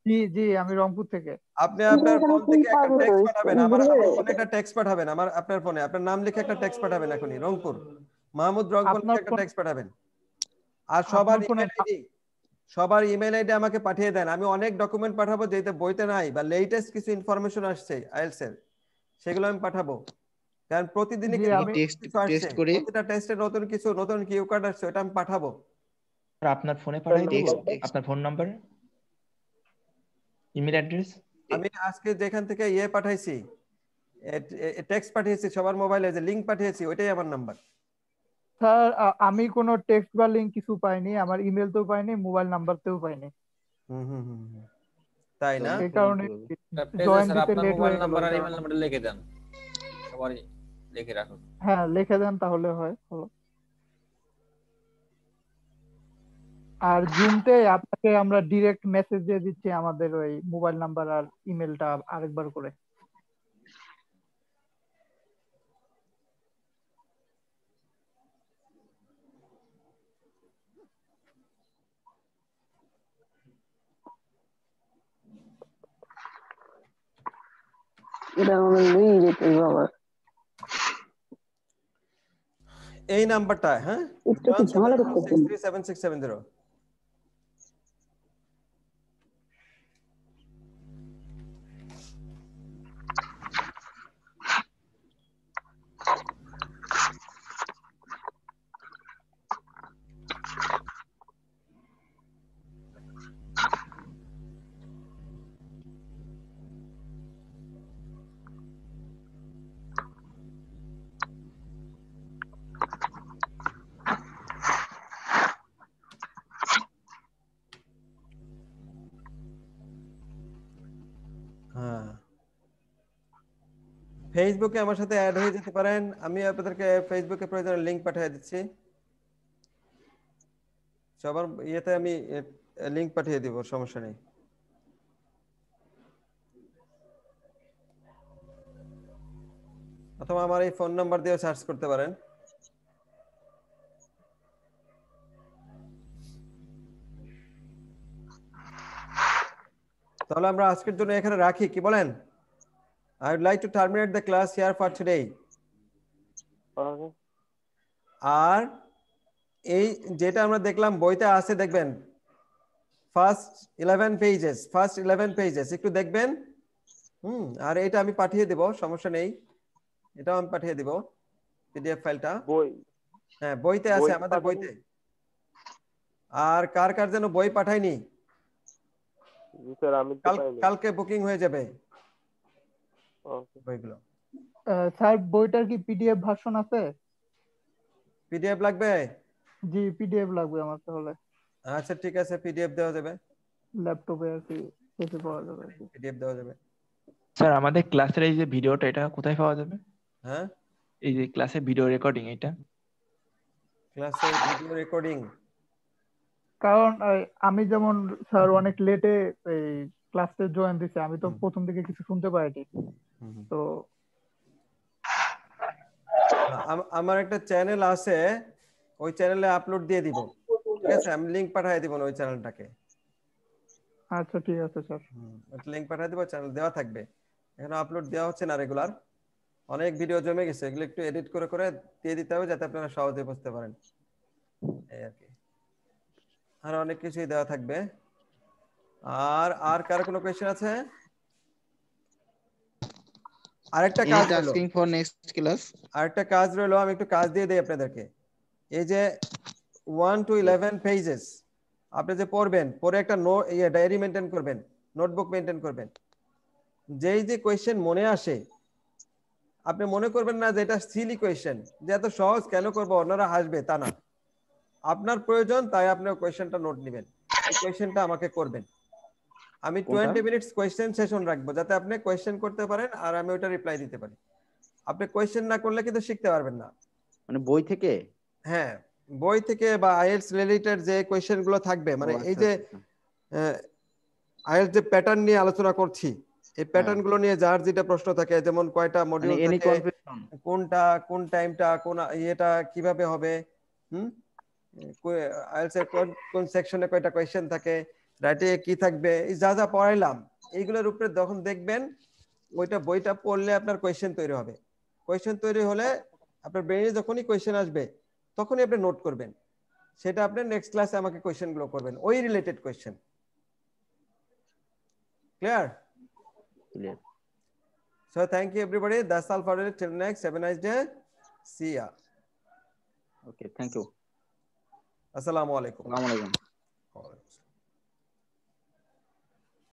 S8: জি জি আমি রংপুর থেকে।
S1: আপনি আপনার ফোন থেকে একটা টেক্সট পাঠাবেন, আমার ফোনে একটা টেক্সট পাঠাবেন, আপনার ফোনে আপনার নাম লিখে একটা টেক্সট পাঠাবেন এখনই, রংপুর মাহমুদ রংপুর লিখে
S8: আপনার
S1: একটা
S8: ফোন,
S1: টেক্সট পাঠাবেন। আর
S8: আপনার ফোনে
S1: সবার ইমেল আইডি আমাকে পাঠিয়ে দেন, আমি অনেক ডকুমেন্ট পাঠাবো যেটা বইতে নাই, বা লেটেস্ট কিছু ইনফরমেশন আসছে আইএলটিএস এর, সেগুলো আমি পাঠাবো। কারণ প্রতিদিনই
S8: জি
S1: কিন্তু
S8: আমি
S1: নতুন কিছু আসছে,
S3: টেক্সট করে
S1: প্রতিটা টেস্টে নতুন কিছু, নতুন কিউ কার্ড আসছে, ওটা আমি পাঠাবো।
S4: আর আপনার ফোনে পাঠাই দিব আপনার ফোন নাম্বার, ইমেল অ্যাড্রেস।
S1: আমি আজকে যেখান থেকে ইয়ে পাঠাইছি, টেক্সট পাঠিয়েছি সবার মোবাইলে, যে লিংক পাঠিয়েছি, ওইটাই আমার নাম্বার।
S8: স্যার আমি কোনো টেক্সট বা লিংক কিছু পাইনি, আমার ইমেলতেও পাইনি, মোবাইল নাম্বারতেও পাইনি।
S1: তাই না?
S8: এই কারণে
S7: পেজে
S8: জয়েন
S7: স্যার
S8: দিতে
S7: আপনার
S8: লেট
S7: মোবাইল
S8: হয়ে গেল।
S7: নাম্বার আর ইমেল নাম্বারটা লিখে দেন, সবারই লিখে রাখুন।
S8: হ্যাঁ লিখে দেন তাহলে হয় ভালো। আর জুমতে আপনাকে আমরা ডিরেক্ট মেসেজ দিয়ে দিচ্ছি আমাদের ওই মোবাইল নাম্বার আর ইমেলটা আরেকবার করে।
S1: এই নাম্বারটা, হ্যাঁ,
S2: একটু কি ঝামেলা করতেছেন?
S1: 170637670। হ্যাঁ, ফেসবুকে আমার সাথে অ্যাড হয়ে যেতে পারেন, আমি আপনাদেরকে ফেসবুকে প্রয়োজনে লিংক পাঠিয়ে দিচ্ছি, সবার ইয়েতে আমি লিংক পাঠিয়ে দিব, সমস্যা নেই। অথবা আমার এই ফোন নাম্বার দিয়ে সার্চ করতে পারেন। তাহলে আমরা আজকের জন্য এখানে রাখি, কি বলেন? I would like to terminate the class here for today.
S5: Okay.
S1: আর এই যেটা আমরা দেখলাম বইতে আছে দেখবেন ফার্স্ট 11 পেজেস একটু দেখবেন। আর এটা আমি পাঠিয়ে দেব, সমস্যা নেই, এটাও আমি পাঠিয়ে দেব পিডিএফ ফাইলটা।
S5: বই
S1: হ্যাঁ বইতে আছে, আমাদের
S5: পাঠাবেন?
S1: বইতে। আর কার কার যেন বই পাঠাইনি,
S5: জি স্যার, আমি তো পাইনি।
S1: কালকে বুকিং হয়ে যাবে
S5: ওকে
S1: বইগুলো।
S8: স্যার বইটার কি পিডিএফ ভার্সন আছে?
S1: পিডিএফ লাগবে?
S8: জি পিডিএফ লাগবে আমার তাহলে।
S1: আচ্ছা ঠিক আছে, পিডিএফ দেওয়া যাবে,
S8: ল্যাপটপে আর কি দেখে পাওয়া যাবে আর কি।
S1: পিডিএফ দেওয়া যাবে।
S4: স্যার আমাদের ক্লাসের এই যে ভিডিওটা, এটা কোথায় পাওয়া যাবে?
S1: হ্যাঁ
S4: এই যে ক্লাসের ভিডিও রেকর্ডিং, এটা
S1: ক্লাসের ভিডিও রেকর্ডিং।
S8: কারণ আমি যেমন স্যার অনেক লেটে এই ক্লাসে জয়েন দিছি, আমি তো প্রথম দিকে কিছু শুনতে পারিনি। তো
S1: আমার একটা চ্যানেল আছে, ওই চ্যানেলে আপলোড দিয়ে দিব, ঠিক আছে? আমি লিংক পাঠিয়ে দিব ওই চ্যানেলটাকে।
S8: আচ্ছা ঠিক আছে স্যার।
S1: লিংক পাঠিয়ে দিব, চ্যানেল দেওয়া থাকবে। এখানে আপলোড দেওয়া হচ্ছে না রেগুলার, অনেক ভিডিও জমে গেছে, এগুলো একটু এডিট করে করে দিয়ে দিতে হবে যাতে আপনারা সহজে বুঝতে পারেন, এই আর কি। আর অনেক কিছুই দেওয়া থাকবে। আর কার কোনো কোয়েশ্চেন আছে? আরেকটা কাজ রইলো,
S3: asking for next class.
S1: আরেকটা কাজ রইলো, আমি একটু কাজ দিয়ে দেই আপনাদেরকে। এই যে 1 to 11 পেজেস আপনি যে পড়বেন, পরে একটা ডায়েরি মেনটেন করবেন, নোটবুক মেনটেন করবেন। যেই যে কোয়েশ্চেন মনে আসে, আপনি মনে করবেন না যে এটা সিলি কোয়েশ্চেন, যে এত সহজ কেন করব, অন্যরা হাসবে, তা না। আপনার প্রয়োজন তাই আপনি কোয়েশ্চেনটা নোট নেবেন, এই কোয়েশ্চেনটা আমাকে করবেন। আমি 20 মিনিটস কোয়েশ্চেন সেশন রাখবো, যাতে আপনি কোয়েশ্চেন করতে পারেন আর আমি ওটা রিপ্লাই দিতে পারি। আপনি কোয়েশ্চেন না করলে কিন্তু শিখতে পারবেন না।
S3: মানে বই থেকে?
S1: হ্যাঁ বই থেকে বা আইএলটিএস রিলেটেড যে কোয়েশ্চেন গুলো থাকবে, মানে এই যে আইএলটিএস যে প্যাটার্ন নিয়ে আলোচনা করছি, এই প্যাটার্ন গুলো নিয়ে যার যেটা প্রশ্ন থাকে, যেমন কয়টা মডিউল থাকে, কোনটা কোন টাইমটা কোন ইয়েটা কিভাবে হবে, আইএলটিএস এর কোন সেকশনে কয়টা কোয়েশ্চেন থাকে, রাইটে কি থাকবে, এই যা যা পড়াইলাম এইগুলোর উপরে যখন দেখবেন, ওইটা বইটা পড়লে আপনার কোয়েশ্চেন তৈরি হবে। কোয়েশ্চেন তৈরি হলে আপনার ব্রেইনে যখনই কোয়েশ্চেন আসবে তখনই আপনি নোট করবেন, সেটা আপনি নেক্সট ক্লাসে আমাকে কোয়েশ্চেন গুলো করবেন, ওই related question. Clear?
S3: Clear.
S1: So thank you everybody, that's all for today, till next, have a nice day, see ya.
S3: Okay, thank you.
S1: Assalamu alaikum.
S3: Assalamu alaikum.